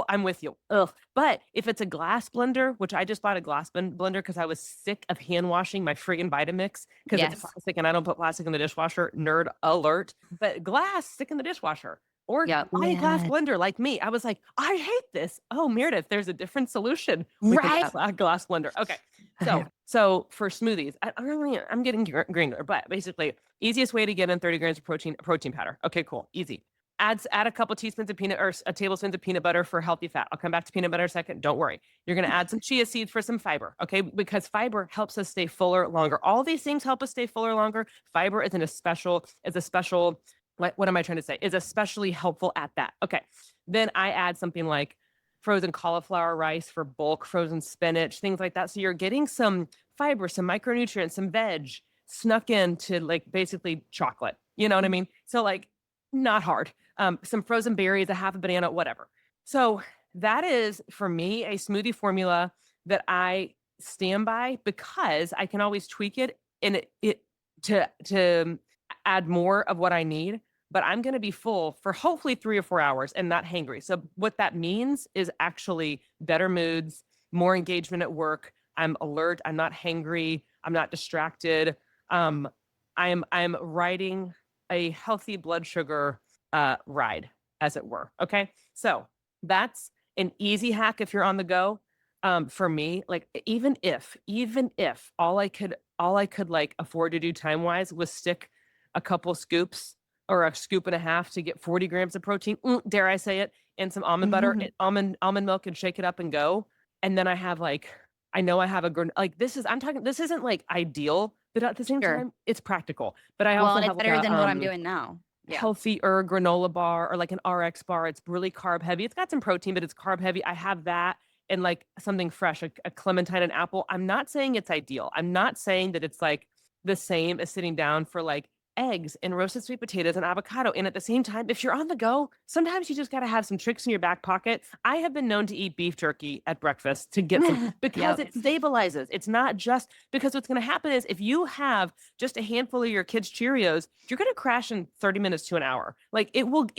I'm with you. Ugh. But if it's a glass blender, which I just bought a glass blender because I was sick of hand washing my friggin' Vitamix because it's Yes. plastic and I don't put plastic in the dishwasher. Nerd alert. But glass, stick in the dishwasher. Or Yep. buy a glass Yes. blender like me. I was like, I hate this. Oh, Meredith, there's a different solution with Right. a glass blender. Okay. So for smoothies, I'm getting granular, but basically, easiest way to get in 30 grams of protein powder. Okay, cool. Easy. Add a couple teaspoons of peanut or a tablespoon of peanut butter for healthy fat. I'll come back to peanut butter in a second. Don't worry. You're going to add some chia seeds for some fiber, okay? Because fiber helps us stay fuller longer. All these things help us stay fuller longer. Fiber is a special, what am I trying to say? Is especially helpful at that. Okay. Then I add something like frozen cauliflower rice for bulk, frozen spinach, things like that. So you're getting some fiber, some micronutrients, some veg snuck into like basically chocolate. You know what I mean? So like not hard. Some frozen berries, a half a banana, whatever. So that is for me a smoothie formula that I stand by because I can always tweak it and it to add more of what I need. But I'm going to be full for hopefully 3 or 4 hours and not hangry. So what that means is actually better moods, more engagement at work. I'm alert. I'm not hangry. I'm not distracted. I'm riding a healthy blood sugar ride, as it were. Okay. So that's an easy hack if you're on the go. For me, like even if all I could like afford to do time wise was stick a couple scoops or a scoop and a half to get 40 grams of protein, dare I say it, and some almond butter, almond milk, and shake it up and go. And then I have like, I know I have this isn't like ideal, but at the same Sure. time, it's practical. But I Well, also and it's have like better a than what I'm doing now. Yeah. healthier granola bar or like an RX bar. It's really carb heavy. It's got some protein, but it's carb heavy. I have that and like something fresh, a clementine and apple. I'm not saying it's ideal. I'm not saying that it's like the same as sitting down for like eggs and roasted sweet potatoes and avocado. And at the same time, if you're on the go, sometimes you just got to have some tricks in your back pocket. I have been known to eat beef jerky at breakfast to get some because Yep. it stabilizes. It's not just because what's going to happen is if you have just a handful of your kids' Cheerios, you're going to crash in 30 minutes to an hour. Like it will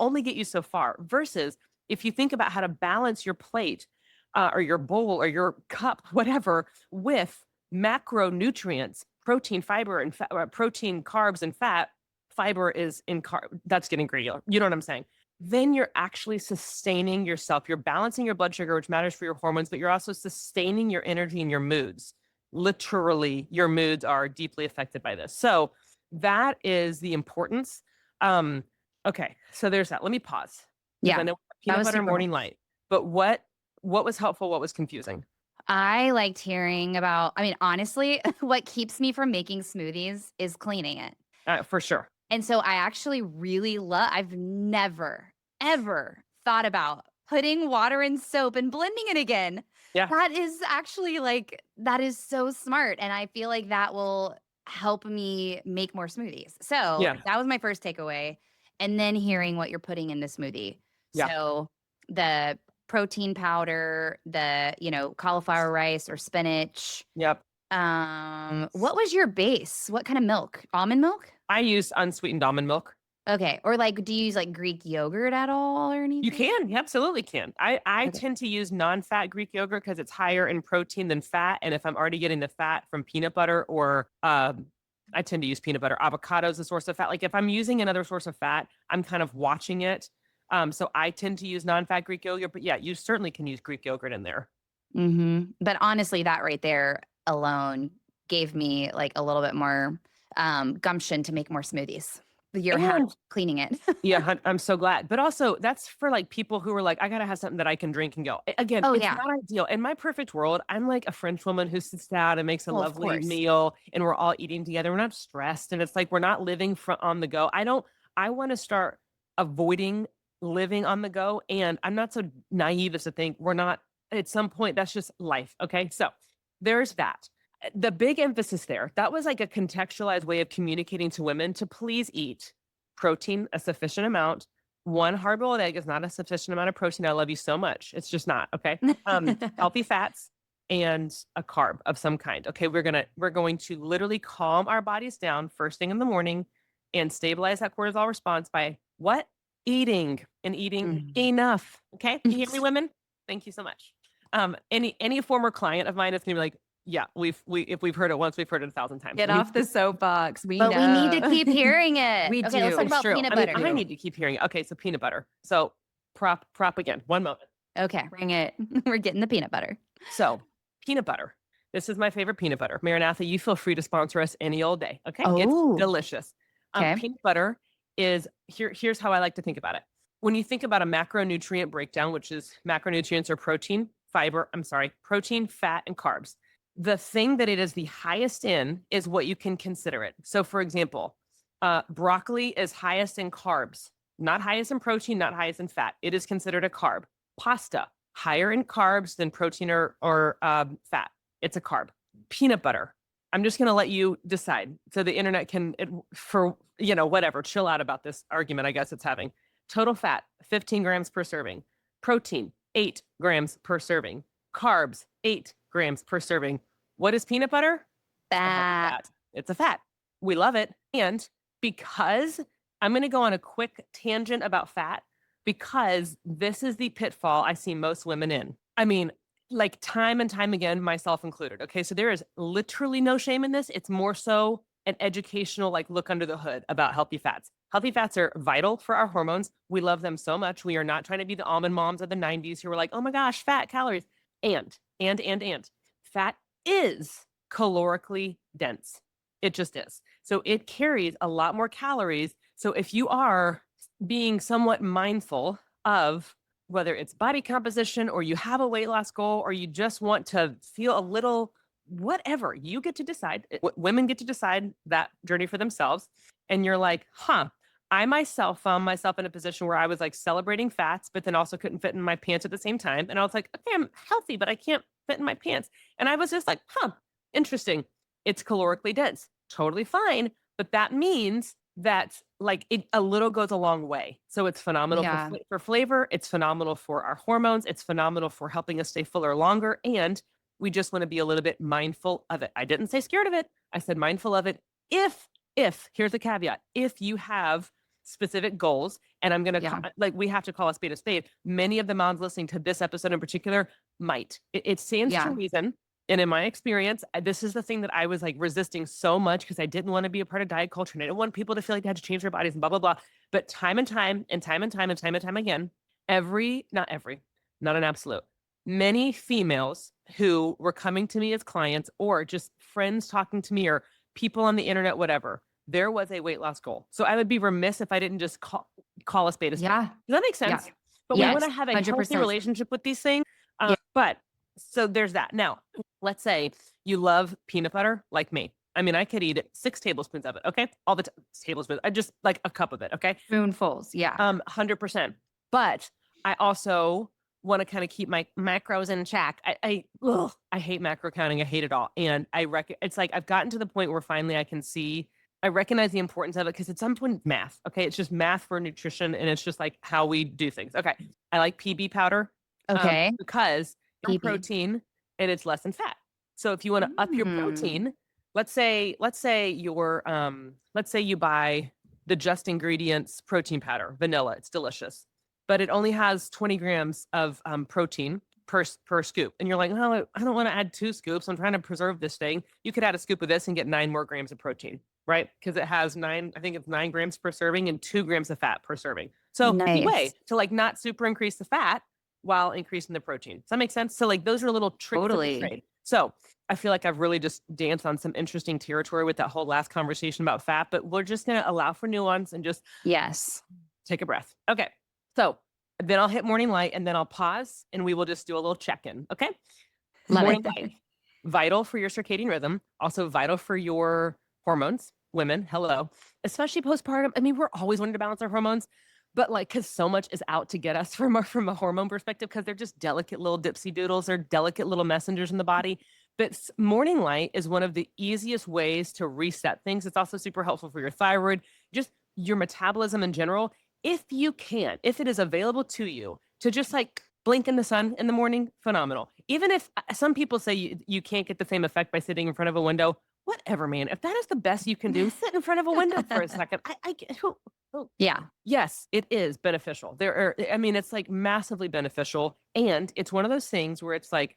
only get you so far versus if you think about how to balance your plate or your bowl or your cup, whatever, with macronutrients, protein, fiber, and protein, carbs, and fat. Fiber is in carb. That's getting granular. You know what I'm saying? Then you're actually sustaining yourself. You're balancing your blood sugar, which matters for your hormones, but you're also sustaining your energy and your moods. Literally, your moods are deeply affected by this. So that is the importance. Okay, so there's that. Let me pause because Yeah. I know That peanut was butter super morning light. But what was helpful? What was confusing? I liked hearing about, I mean, honestly, what keeps me from making smoothies is cleaning it. For sure. And so I actually really I've never, ever thought about putting water in soap and blending it again. Yeah. That is actually like, that is so smart. And I feel like that will help me make more smoothies. So Yeah. that was my first takeaway. And then hearing what you're putting in the smoothie. Yeah. So the protein powder, the, cauliflower rice or spinach. Yep. What was your base? What kind of milk? Almond milk? I use unsweetened almond milk. Okay. Or like, do you use like Greek yogurt at all or anything? You can, you absolutely can. I Okay. tend to use non-fat Greek yogurt because it's higher in protein than fat. And if I'm already getting the fat from peanut butter or I tend to use peanut butter. Avocado is a source of fat. Like if I'm using another source of fat, I'm kind of watching it. So I tend to use non-fat Greek yogurt, but yeah, you certainly can use Greek yogurt in there. But honestly, that right there alone gave me like a little bit more gumption to make more smoothies. You're cleaning it. Yeah, I'm so glad. But also that's for like people who are like, I gotta have something that I can drink and go. Again, it's not ideal. In my perfect world, I'm like a French woman who sits down and makes a lovely meal and we're all eating together. We're not stressed. And it's like we're not living on the go. I want to start avoiding living on the go. And I'm not so naive as to think we're not at some point, that's just life. Okay. So there's that. The big emphasis there, that was like a contextualized way of communicating to women to please eat protein, a sufficient amount. One hard-boiled egg is not a sufficient amount of protein. I love you so much. It's just not. Okay. Healthy fats and a carb of some kind. Okay. We're going to literally calm our bodies down first thing in the morning and stabilize that cortisol response by what? eating and eating enough. Okay. You hear me, women? Thank you so much. Any former client of mine is gonna be like, yeah, if we've heard it once, we've heard it 1,000 times. Get off the soapbox. We But know. we need to keep hearing it. We Okay, do. let's talk It's about true. peanut I mean, butter. I need to keep hearing it. Okay, so peanut butter. So prop again. One moment. Okay, Bring it. we're getting the peanut butter. So peanut butter. This is my favorite peanut butter. Maranatha, you feel free to sponsor us any old day. Okay. Oh. It's delicious. Okay. Peanut butter is here's how I like to think about it. When you think about a macronutrient breakdown, which is macronutrients are protein, fat, and carbs. The thing that it is the highest in is what you can consider it. So for example, broccoli is highest in carbs, not highest in protein, not highest in fat. It is considered a carb. Pasta, higher in carbs than protein or fat. It's a carb. Peanut butter. I'm just going to let you decide. So the internet can, whatever, chill out about this argument, I guess it's having. Total fat, 15 grams per serving. Protein, 8 grams per serving. Carbs, 8 grams per serving. What is peanut butter? Fat. It's a fat. We love it. And because I'm going to go on a quick tangent about fat, because this is the pitfall I see most women in. I mean, like time and time again, myself included. Okay. So there is literally no shame in this. It's more so an educational, like look under the hood about healthy fats. Healthy fats are vital for our hormones. We love them so much. We are not trying to be the almond moms of the 90s who were like, oh my gosh, fat, calories. And fat is calorically dense. It just is. So it carries a lot more calories. So if you are being somewhat mindful of whether it's body composition or you have a weight loss goal or you just want to feel a little whatever, you get to decide. Women get to decide that journey for themselves. And you're like, I myself found myself in a position where I was like celebrating fats, but then also couldn't fit in my pants at the same time. And I was like, okay, I'm healthy, but I can't fit in my pants. And I was just like, interesting. It's calorically dense. Totally fine. But that means that like a little goes a long way. So it's phenomenal for flavor. It's phenomenal for our hormones. It's phenomenal for helping us stay fuller longer. And we just want to be a little bit mindful of it. I didn't say scared of it. I said mindful of it. If here's the caveat, if you have specific goals, and I'm going to we have to call a spade a spade. Many of the moms listening to this episode in particular might. It stands to reason. And in my experience, this is the thing that I was like resisting so much because I didn't want to be a part of diet culture and I didn't want people to feel like they had to change their bodies and blah, blah, blah. But time and time again, not an absolute, many females who were coming to me as clients or just friends talking to me or people on the internet, whatever, there was a weight loss goal. So I would be remiss if I didn't just call a spade a spade. Yeah. Does that make sense? Yeah. But we want to have a 100%. healthy relationship with these things. But so there's that. Now, let's say you love peanut butter like me. I mean, I could eat 6 tablespoons of it. Okay. All the tablespoons. I just like a cup of it. Okay. Spoonfuls. Yeah. 100%. But I also want to kind of keep my macros in check. I hate macro counting. I hate it all. And it's like, I've gotten to the point where finally I recognize the importance of it because at some point math. Okay. It's just math for nutrition. And it's just like how we do things. Okay. I like PB powder. Okay. Because PB. protein and it's less than fat. So if you want to up your protein, let's say you buy the Just Ingredients protein powder, vanilla, it's delicious, but it only has 20 grams of protein per scoop. And you're like, oh, I don't want to add 2 scoops. I'm trying to preserve this thing. You could add a scoop of this and get 9 more grams of protein, right? Because it has 9 grams per serving and 2 grams of fat per serving. So way to like not super increase the fat while increasing the protein. Does that make sense? So like those are little tricks. Totally. So I feel like I've really just danced on some interesting territory with that whole last conversation about fat, but we're just going to allow for nuance and just take a breath. Okay. So then I'll hit morning light and then I'll pause and we will just do a little check-in. Okay. Morning light, vital for your circadian rhythm, also vital for your hormones. Women, hello, especially postpartum. I mean, we're always wanting to balance our hormones. But like, because so much is out to get us from a hormone perspective, because they're just delicate little dipsy doodles. They're delicate little messengers in the body. But morning light is one of the easiest ways to reset things. It's also super helpful for your thyroid, just your metabolism in general. If it is available to you to just like blink in the sun in the morning, phenomenal. Even if some people say you can't get the same effect by sitting in front of a window, whatever, man. If that is the best you can do, sit in front of a window for a second. I get who. Yeah. Yes, it is beneficial. I mean, it's like massively beneficial. And it's one of those things where it's like,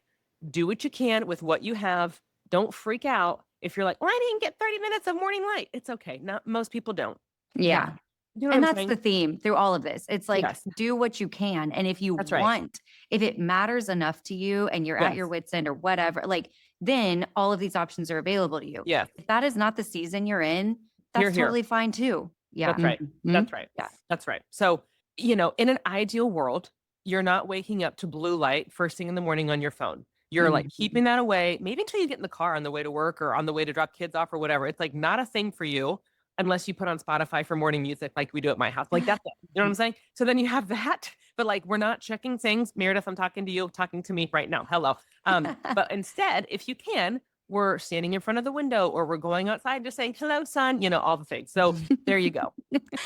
do what you can with what you have. Don't freak out if you're like, well, I didn't get 30 minutes of morning light. It's okay. Not most people don't. Yeah. You know what And I'm that's saying? the theme through all of this. It's like, Yes. do what you can. And if you That's right. want, if it matters enough to you and you're at your Yes. wits' end or whatever, like then all of these options are available to you. Yes. If that is not the season you're in, Hear, that's hear. totally fine too. Yeah. That's right. Mhm. That's right. Yeah. That's right. So, in an ideal world, you're not waking up to blue light first thing in the morning on your phone. You're like Mhm. keeping that away, maybe until you get in the car on the way to work or on the way to drop kids off or whatever. It's like not a thing for you unless you put on Spotify for morning music like we do at my house. Like that's it. You know what I'm saying? So then you have that, but like we're not checking things. Meredith, I'm talking to you, talking to me right now. Hello. But instead, if you can, we're standing in front of the window or we're going outside just saying, hello, son, all the things. So there you go.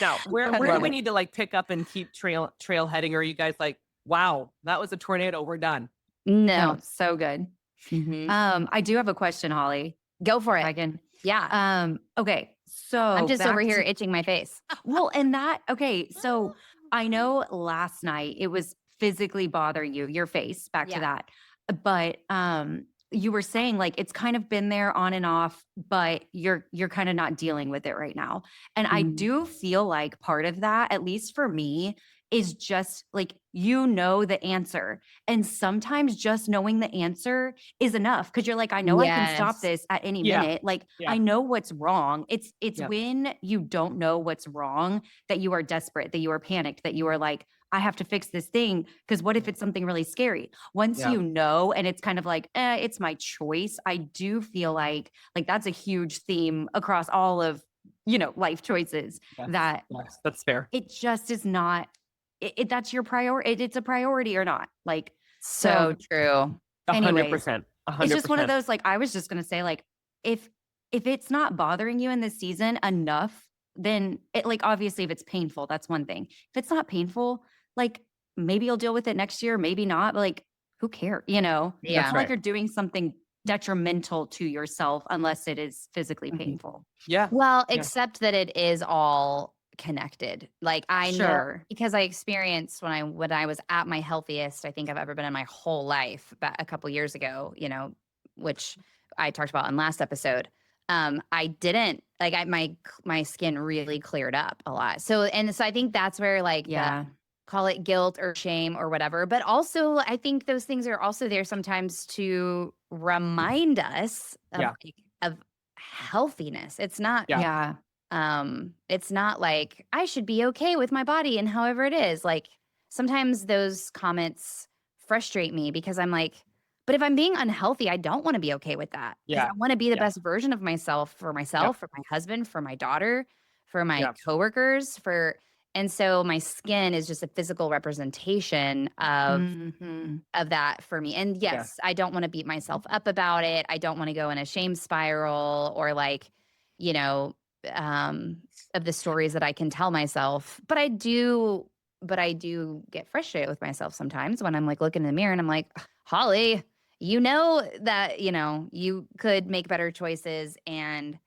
Now, where I do love we it. need to like pick up and keep trail heading? Or are you guys like, wow, that was a tornado. We're done. No, No. so good. Mhm. I do have a question, Holly. Go for If I it. can. Yeah. Okay. So I'm just over back here to- itching my face. well, and that, okay. So I know last night it was physically bothering you, your face, back to Yeah. that. But you were saying like it's kind of been there on and off, but you're kind of not dealing with it right now. And I Mhm. do feel like part of that, at least for me, is just like the answer. And sometimes just knowing the answer is enough because you're like, I know I can stop Yes. this at any Yeah. minute. Like Yeah. I know what's wrong. It's Yeah. when you don't know what's wrong that you are desperate, that you are panicked, that you are like, I have to fix this thing because what if it's something really scary? Once Yeah. you know, and it's kind of like, it's my choice. I do feel like that's a huge theme across all of life choices Yes. that Yes, that's fair. it just is not. That's your priority. It's a priority or not. Like So true. 100%. it's just one of 100%. those, like, I was just gonna say, like, if it's not bothering you in this season enough, then it like obviously if it's painful, that's one thing. If it's not painful, like maybe you'll deal with it next year, maybe not, but like who cares? It's Yeah. not like you're doing something detrimental to yourself unless it is physically Mhm. painful. Yeah. Well, Yeah. except that it is all connected. Like I know Sure. because I experienced when I was at my healthiest I think I've ever been in my whole life, but a couple years ago, which I talked about in last episode. I didn't like my skin really cleared up a lot. So I think that's where like Yeah. call it guilt or shame or whatever. But also, I think those things are also there sometimes to remind us of, Yeah. of healthiness. It's not, Yeah. it's not like I should be okay with my body and however it is. Like sometimes those comments frustrate me because I'm like, but if I'm being unhealthy, I don't want to be okay with that. Because Yeah. I want to be the Yeah. best version of myself, for my husband, for my daughter, for my Yeah. coworkers, and so my skin is just a physical representation of Mhm. that for me. And yes, I don't want to beat myself up about it. I don't want to go in a shame spiral or like, you know, of the stories that I can tell myself. But I do get frustrated with myself sometimes when I'm like looking in the mirror and I'm like, Holly, that, you could make better choices and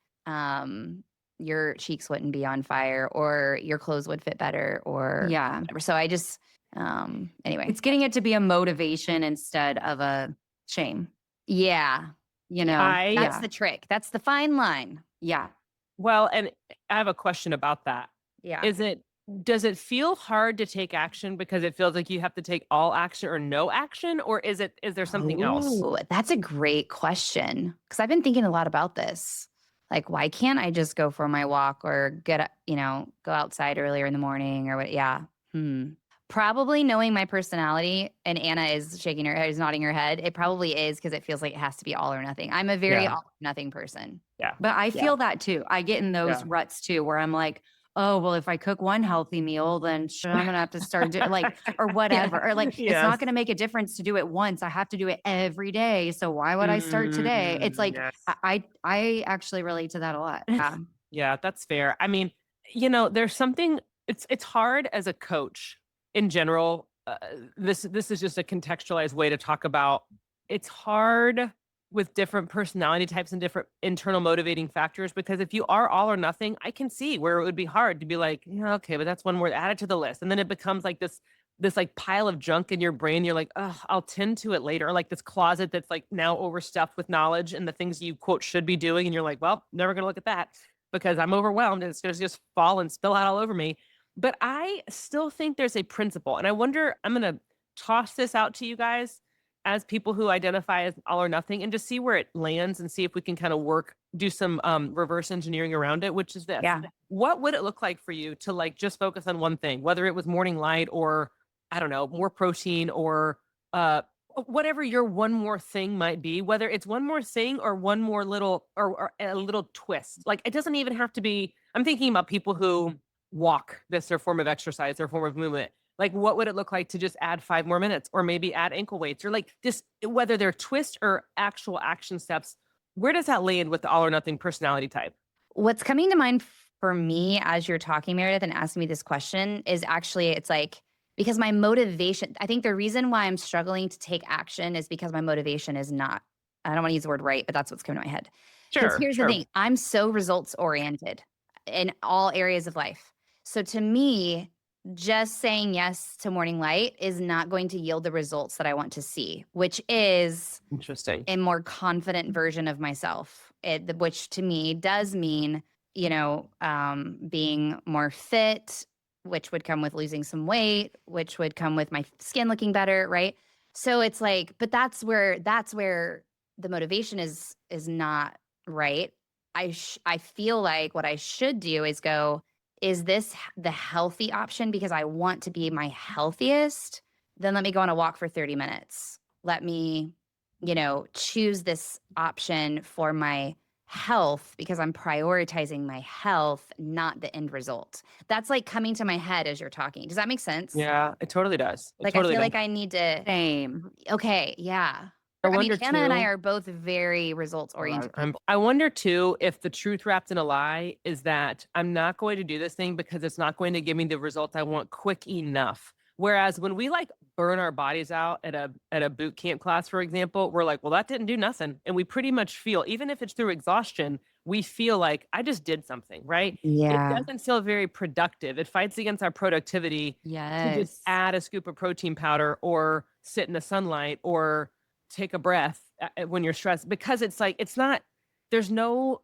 your cheeks wouldn't be on fire or your clothes would fit better or Yeah. whatever. So I just anyway. It's getting it to be a motivation instead of a shame, Yeah. I- That's Yeah. the trick. That's the fine line. Yeah. Well, and I have a question about that. Yeah. Does it feel hard to take action because it feels like you have to take all action or no action, or is there something else? Ooh, that's a great question. Because I've been thinking a lot about this. Like, why can't I just go for my walk or go outside earlier in the morning or what? Yeah. Probably knowing my personality, and Anna is nodding her head. It probably is because it feels like it has to be all or nothing. I'm a very Yeah. all or nothing person. Yeah. But I feel that too. I get in those Yeah. ruts too, where I'm like, oh, well, if I cook one healthy meal, then sure, I'm gonna have to start doing like, or whatever. Or like, it's Yes. not gonna make a difference to do it once. I have to do it every day. So why would I start today? It's like Yes. I actually relate to that a lot. Yeah. Yeah, that's fair. I mean, there's something. It's hard as a coach in general. This is just a contextualized way to talk about. It's hard with different personality types and different internal motivating factors. Because if you are all or nothing, I can see where it would be hard to be like, yeah, okay, but that's one more added to the list. And then it becomes like this like pile of junk in your brain. You're like, oh, I'll tend to it later. Or like this closet that's like now overstuffed with knowledge and the things you quote should be doing. And you're like, well, never gonna look at that because I'm overwhelmed and it's gonna just fall and spill out all over me. But I still think there's a principle. And I wonder, I'm gonna toss this out to you guys as people who identify as all or nothing and just see where it lands and see if we can kind of do some reverse engineering around it, which is this. Yeah. What would it look like for you to like just focus on one thing, whether it was morning light or I don't know, more protein or whatever your one more thing might be, whether it's one more thing or one more little or a little twist. Like it doesn't even have to be, I'm thinking about people who walk, this their form of exercise, their form of movement. Like, what would it look like to just add 5 more minutes or maybe add ankle weights or like just whether they're twist or actual action steps? Where does that land with the all or nothing personality type? What's coming to mind for me as you're talking, Meredith, and asking me this question is actually, it's like, because my motivation, I think the reason why I'm struggling to take action is because my motivation is not, I don't want to use the word right, but that's what's coming to my head. Because Sure, here's the sure. thing, I'm so results oriented in all areas of life. So to me, just saying yes to morning light is not going to yield the results that I want to see, which is Interesting. a more confident version of myself, which to me does mean, being more fit, which would come with losing some weight, which would come with my skin looking better, right? So it's like, but that's where the motivation is not right. I feel like what I should do is go, is this the healthy option because I want to be my healthiest? Then let me go on a walk for 30 minutes. Let me, choose this option for my health because I'm prioritizing my health, not the end result. That's like coming to my head as you're talking. Does that make sense? Yeah, it totally does. It Like I totally feel does. like I need to, Same. okay, yeah. I I mean, wonder Anna and I too. are both very results oriented people. I wonder too if the truth wrapped in a lie is that I'm not going to do this thing because it's not going to give me the results I want quick enough. Whereas when we like burn our bodies out at a boot camp class, for example, we're like, well, that didn't do nothing. And we pretty much feel, even if it's through exhaustion, we feel like I just did something, right? It Yeah. doesn't feel very productive. It fights against our productivity to just Yes. add a scoop of protein powder or sit in the sunlight or take a breath when you're stressed because it's like it's not there's no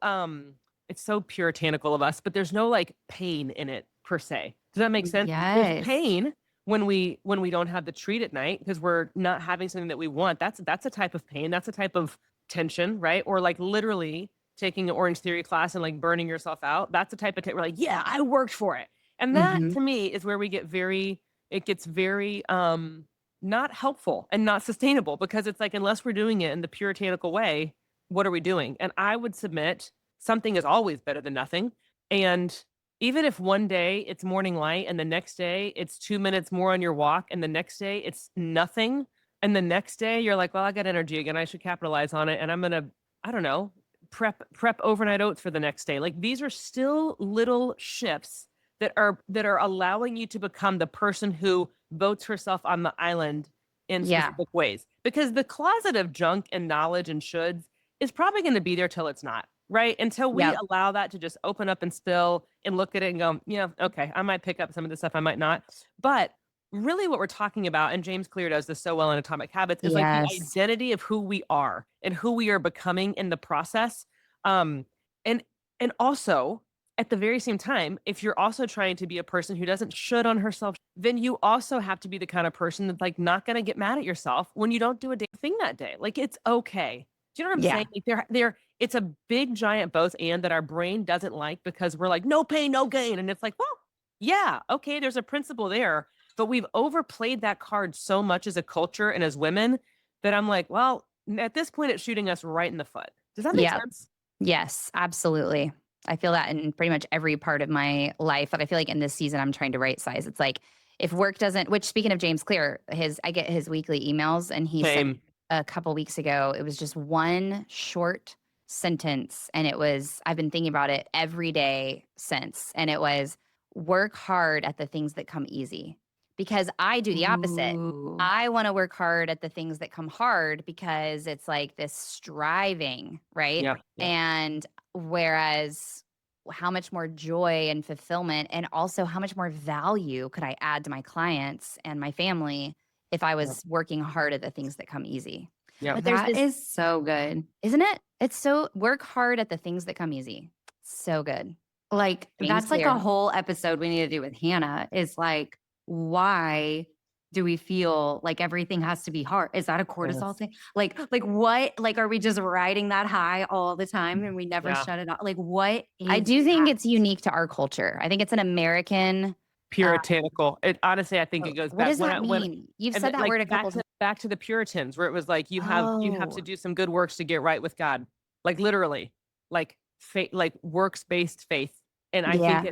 it's so puritanical of us but there's no like pain in it per se. Does that make sense? There's Yes. pain when we don't have the treat at night because we're not having something that we want. That's a type of pain. That's a type of tension, right? Or like literally taking an Orange Theory class and like burning yourself out. That's the type of we're like, yeah, I worked for it. And that Hmm. to me is where it gets very not helpful and not sustainable because it's like, unless we're doing it in the puritanical way, what are we doing? And I would submit something is always better than nothing. And even if one day it's morning light and the next day it's 2 minutes more on your walk and the next day it's nothing. And the next day you're like, well, I got energy again. I should capitalize on it. And I'm going to, I don't know, prep overnight oats for the next day. Like these are still little shifts that are allowing you to become the person who votes herself on the island in Yeah. specific ways. Because the closet of junk and knowledge and shoulds is probably going to be there till it's not, right? Until we Yep. allow that to just open up and spill and look at it and go, yeah, okay, I might pick up some of this stuff, I might not. But really what we're talking about, and James Clear does this so well in Atomic Habits, is like the Yes. identity of who we are and who we are becoming in the process. Um, and and also at the very same time, if you're also trying to be a person who doesn't should on herself, then you also have to be the kind of person that's like not going to get mad at yourself when you don't do a damn thing that day. Like it's okay. Do you know what I'm Yeah. saying? Like it's a big giant both and that our brain doesn't like because we're like, no pain, no gain. And it's like, well, yeah, okay, there's a principle there. But we've overplayed that card so much as a culture and as women that I'm like, well, at this point, it's shooting us right in the foot. Does that make Yeah. sense? Yes, absolutely. I feel that in pretty much every part of my life, but I feel like in this season I'm trying to right size. It's like if work doesn't, which speaking of James Clear, I get his weekly emails and he sent Same. a couple weeks ago, it was just one short sentence and I've been thinking about it every day since and it was work hard at the things that come easy because I do the opposite. Ooh. I want to work hard at the things that come hard because it's like this striving, right? Yeah. Yeah. And whereas how much more joy and fulfillment and also how much more value could I add to my clients and my family if I was working hard at the things that come easy. Yeah. But there's That this, is so good. isn't it? It's so work hard at the things that come easy. So good. Like, James that's like Clear. a whole episode we need to do with Hannah is like, why do we feel like everything has to be hard? Is that a cortisol Yes. thing? Like what? Like, are we just riding that high all the time and we never Yeah. shut it off? Like, what I is do think that? it's unique to our culture. I think it's an American. Puritanical. It honestly, I think it goes What back does when that I when mean? You've and said that like word a couple back to the Puritans, where it was like you have Oh. to do some good works to get right with God, like literally, like faith, like works based faith. And Yeah.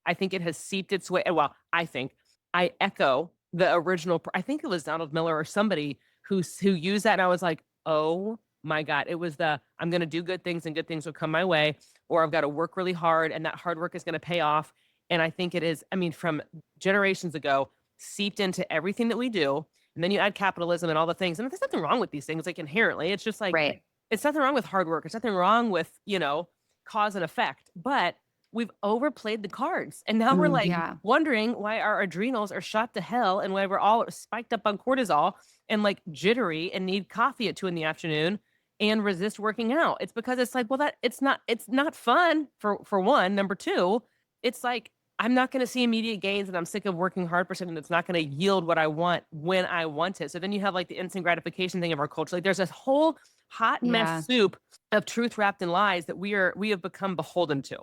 I think it has seeped its way. Well, I echo the original. I think it was Donald Miller or somebody who used that, and I was like, oh my God, it was I'm going to do good things and good things will come my way, or I've got to work really hard and that hard work is going to pay off. And I think it is, I mean, from generations ago, seeped into everything that we do. And then you add capitalism and all the things. And there's nothing wrong with these things, like inherently. It's just like, Right. it's nothing wrong with hard work. It's nothing wrong with, cause and effect. But we've overplayed the cards. And now we're like Yeah. wondering why our adrenals are shot to hell and why we're all spiked up on cortisol and like jittery and need coffee at 2 p.m. and resist working out. It's because it's like, well, it's not fun for one. Number two, it's like, I'm not going to see immediate gains and I'm sick of working hard for something that's not going to yield what I want when I want it. So then you have like the instant gratification thing of our culture. Like there's this whole hot Yeah. mess soup of truth wrapped in lies that we have become beholden to.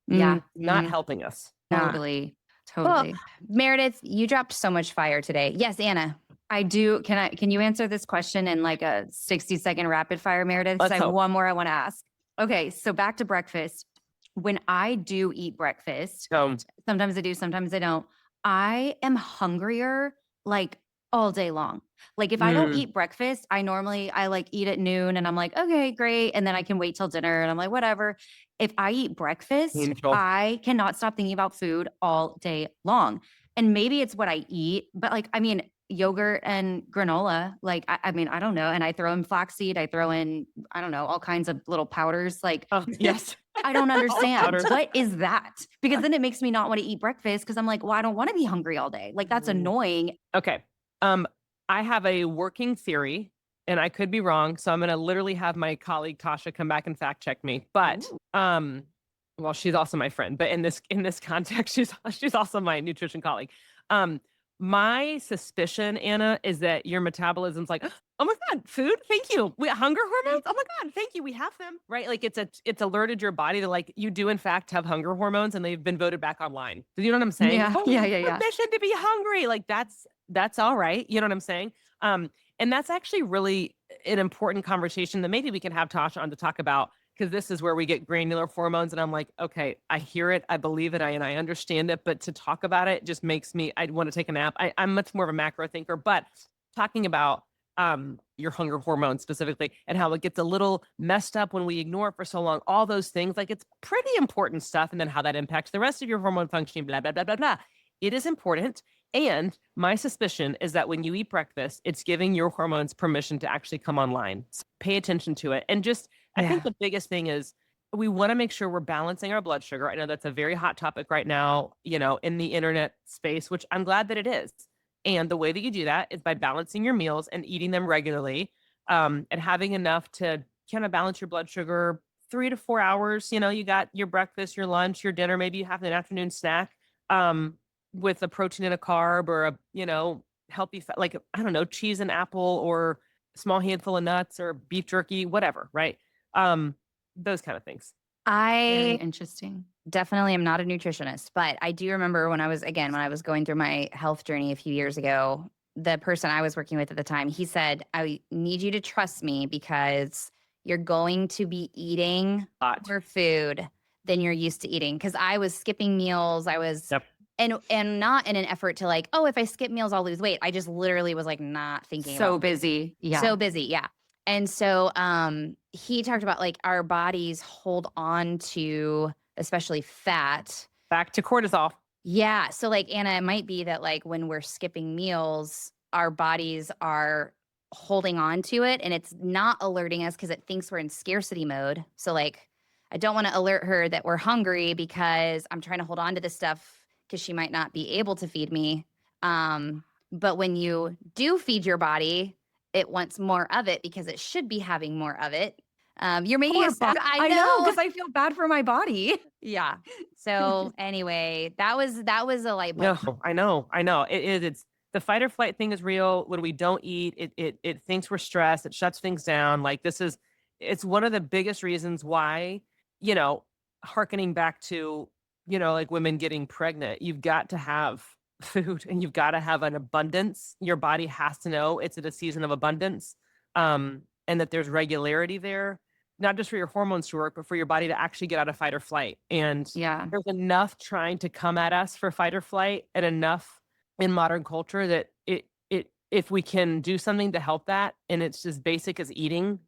Yeah. Not helping us. Totally. Well, Totally. Meredith, you dropped so much fire today. Yes, Anna. I do. Can you answer this question in like a 60-second rapid fire, Meredith? 'Cause Let's I have hope. one more I want to ask. Okay. So back to breakfast. When I do eat breakfast, sometimes I do, sometimes I don't. I am hungrier like all day long. Like if I don't eat breakfast, I like eat at noon and I'm like, okay, great. And then I can wait till dinner and I'm like, whatever. If I eat breakfast, Painful. I cannot stop thinking about food all day long. And maybe it's what I eat, but like, I mean, yogurt and granola, like, I mean, I don't know. And I throw in flaxseed, I throw in, I don't know, all kinds of little powders. Like, Oh, yes. I don't understand. powders. What is that? Because then it makes me not want to eat breakfast because I'm like, well, I don't want to be hungry all day. Like that's annoying. Okay. I have a working theory and I could be wrong. So I'm going to literally have my colleague Tasha come back and fact check me. But, well, she's also my friend, but in this context, she's also my nutrition colleague. My suspicion, Anna, is that your metabolism's like, oh my God, food, thank you. Hunger hormones, oh my God, thank you, we have them, right? Like it's alerted your body to like, you do in fact have hunger hormones and they've been voted back online. Do you know what I'm saying? Yeah, yeah. Permission to be hungry, like that's all right. You know what I'm saying? And that's actually really an important conversation that maybe we can have Tasha on to talk about, because this is where we get granular hormones. And I'm like, okay, I hear it, I believe it, and I understand it. But to talk about it just makes me, I'd want to take a nap. I'm much more of a macro thinker, but talking about your hunger hormone specifically and how it gets a little messed up when we ignore it for so long, all those things, like it's pretty important stuff. And then how that impacts the rest of your hormone functioning, blah, blah, blah, blah, blah. It is important. And my suspicion is that when you eat breakfast, it's giving your hormones permission to actually come online. So pay attention to it. And just, I think the biggest thing is we want to make sure we're balancing our blood sugar. I know that's a very hot topic right now, in the internet space, which I'm glad that it is. And the way that you do that is by balancing your meals and eating them regularly, and having enough to kind of balance your blood sugar 3 to 4 hours. You got your breakfast, your lunch, your dinner, maybe you have an afternoon snack, with a protein and a carb or a, healthy fat, like, I don't know, cheese and apple or a small handful of nuts or beef jerky, whatever. Right. Those kind of things. Very I interesting. definitely am not a nutritionist, but I do remember when I was going through my health journey a few years ago, the person I was working with at the time, he said, I need you to trust me because you're going to be eating more food than you're used to eating. Because I was skipping meals. I was, and not in an effort to like, oh, if I skip meals, I'll lose weight. I just literally was like not thinking So about busy. Yeah. So busy. Yeah. And so he talked about like our bodies hold on to especially fat. Back to cortisol. Yeah. So, like, Anna, it might be that, like, when we're skipping meals, our bodies are holding on to it and it's not alerting us because it thinks we're in scarcity mode. So, like, I don't want to alert her that we're hungry because I'm trying to hold on to this stuff because she might not be able to feed me. But when you do feed your body, it wants more of it because it should be having more of it. You're making Poor it sound, I I know, know. because I feel bad for my body. Yeah. So anyway, that was a light bulb. No, I know, I know. It is. It's the fight or flight thing is real. When we don't eat, it thinks we're stressed. It shuts things down. Like this is, it's one of the biggest reasons why, you know, harkening back to, like women getting pregnant, you've got to have food and you've got to have an abundance. Your body has to know it's at a season of abundance, and that there's regularity there, not just for your hormones to work, but for your body to actually get out of fight or flight. And Yeah. there's enough trying to come at us for fight or flight and enough in modern culture that if we can do something to help that and it's as basic as eating,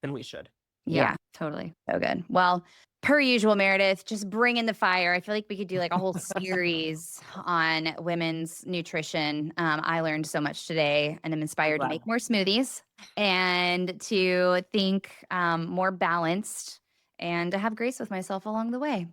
then we should. Yeah, totally. So good. Well, per usual, Meredith, just bring in the fire. I feel like we could do like a whole series on women's nutrition. I learned so much today and I'm inspired to glad. make more smoothies and to think more balanced and to have grace with myself along the way.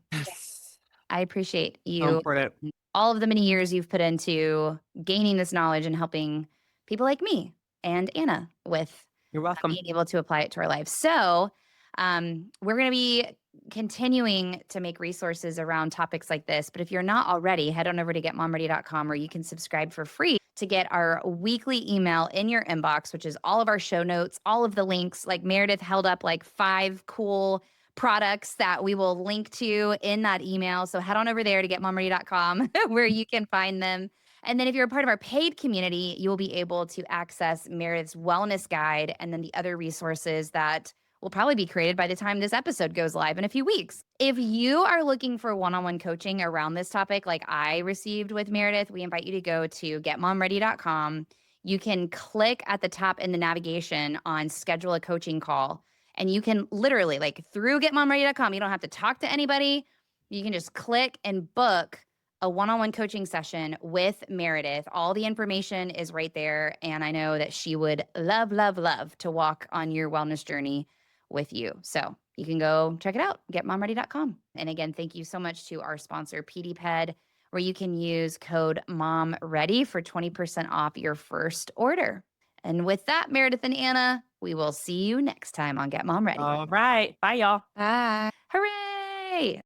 I appreciate So you, important. all of the many years you've put into gaining this knowledge and helping people like me and Anna with You're welcome. being able to apply it to our lives. So, we're going to be continuing to make resources around topics like this. But if you're not already, head on over to getmomready.com where you can subscribe for free to get our weekly email in your inbox, which is all of our show notes, all of the links. Like Meredith held up like 5 cool products that we will link to in that email. So head on over there to getmomready.com where you can find them. And then if you're a part of our paid community, you will be able to access Meredith's wellness guide and then the other resources that will probably be created by the time this episode goes live in a few weeks. If you are looking for one-on-one coaching around this topic like I received with Meredith, we invite you to go to getmomready.com. You can click at the top in the navigation on schedule a coaching call. And you can literally, like through getmomready.com, you don't have to talk to anybody. You can just click and book a one-on-one coaching session with Meredith. All the information is right there. And I know that she would love, love, love to walk on your wellness journey with you. So you can go check it out, getmomready.com. And again, thank you so much to our sponsor, PDPed, where you can use code MOMREADY for 20% off your first order. And with that, Meredith and Anna, we will see you next time on Get Mom Ready. All right. Bye, y'all. Bye. Hooray!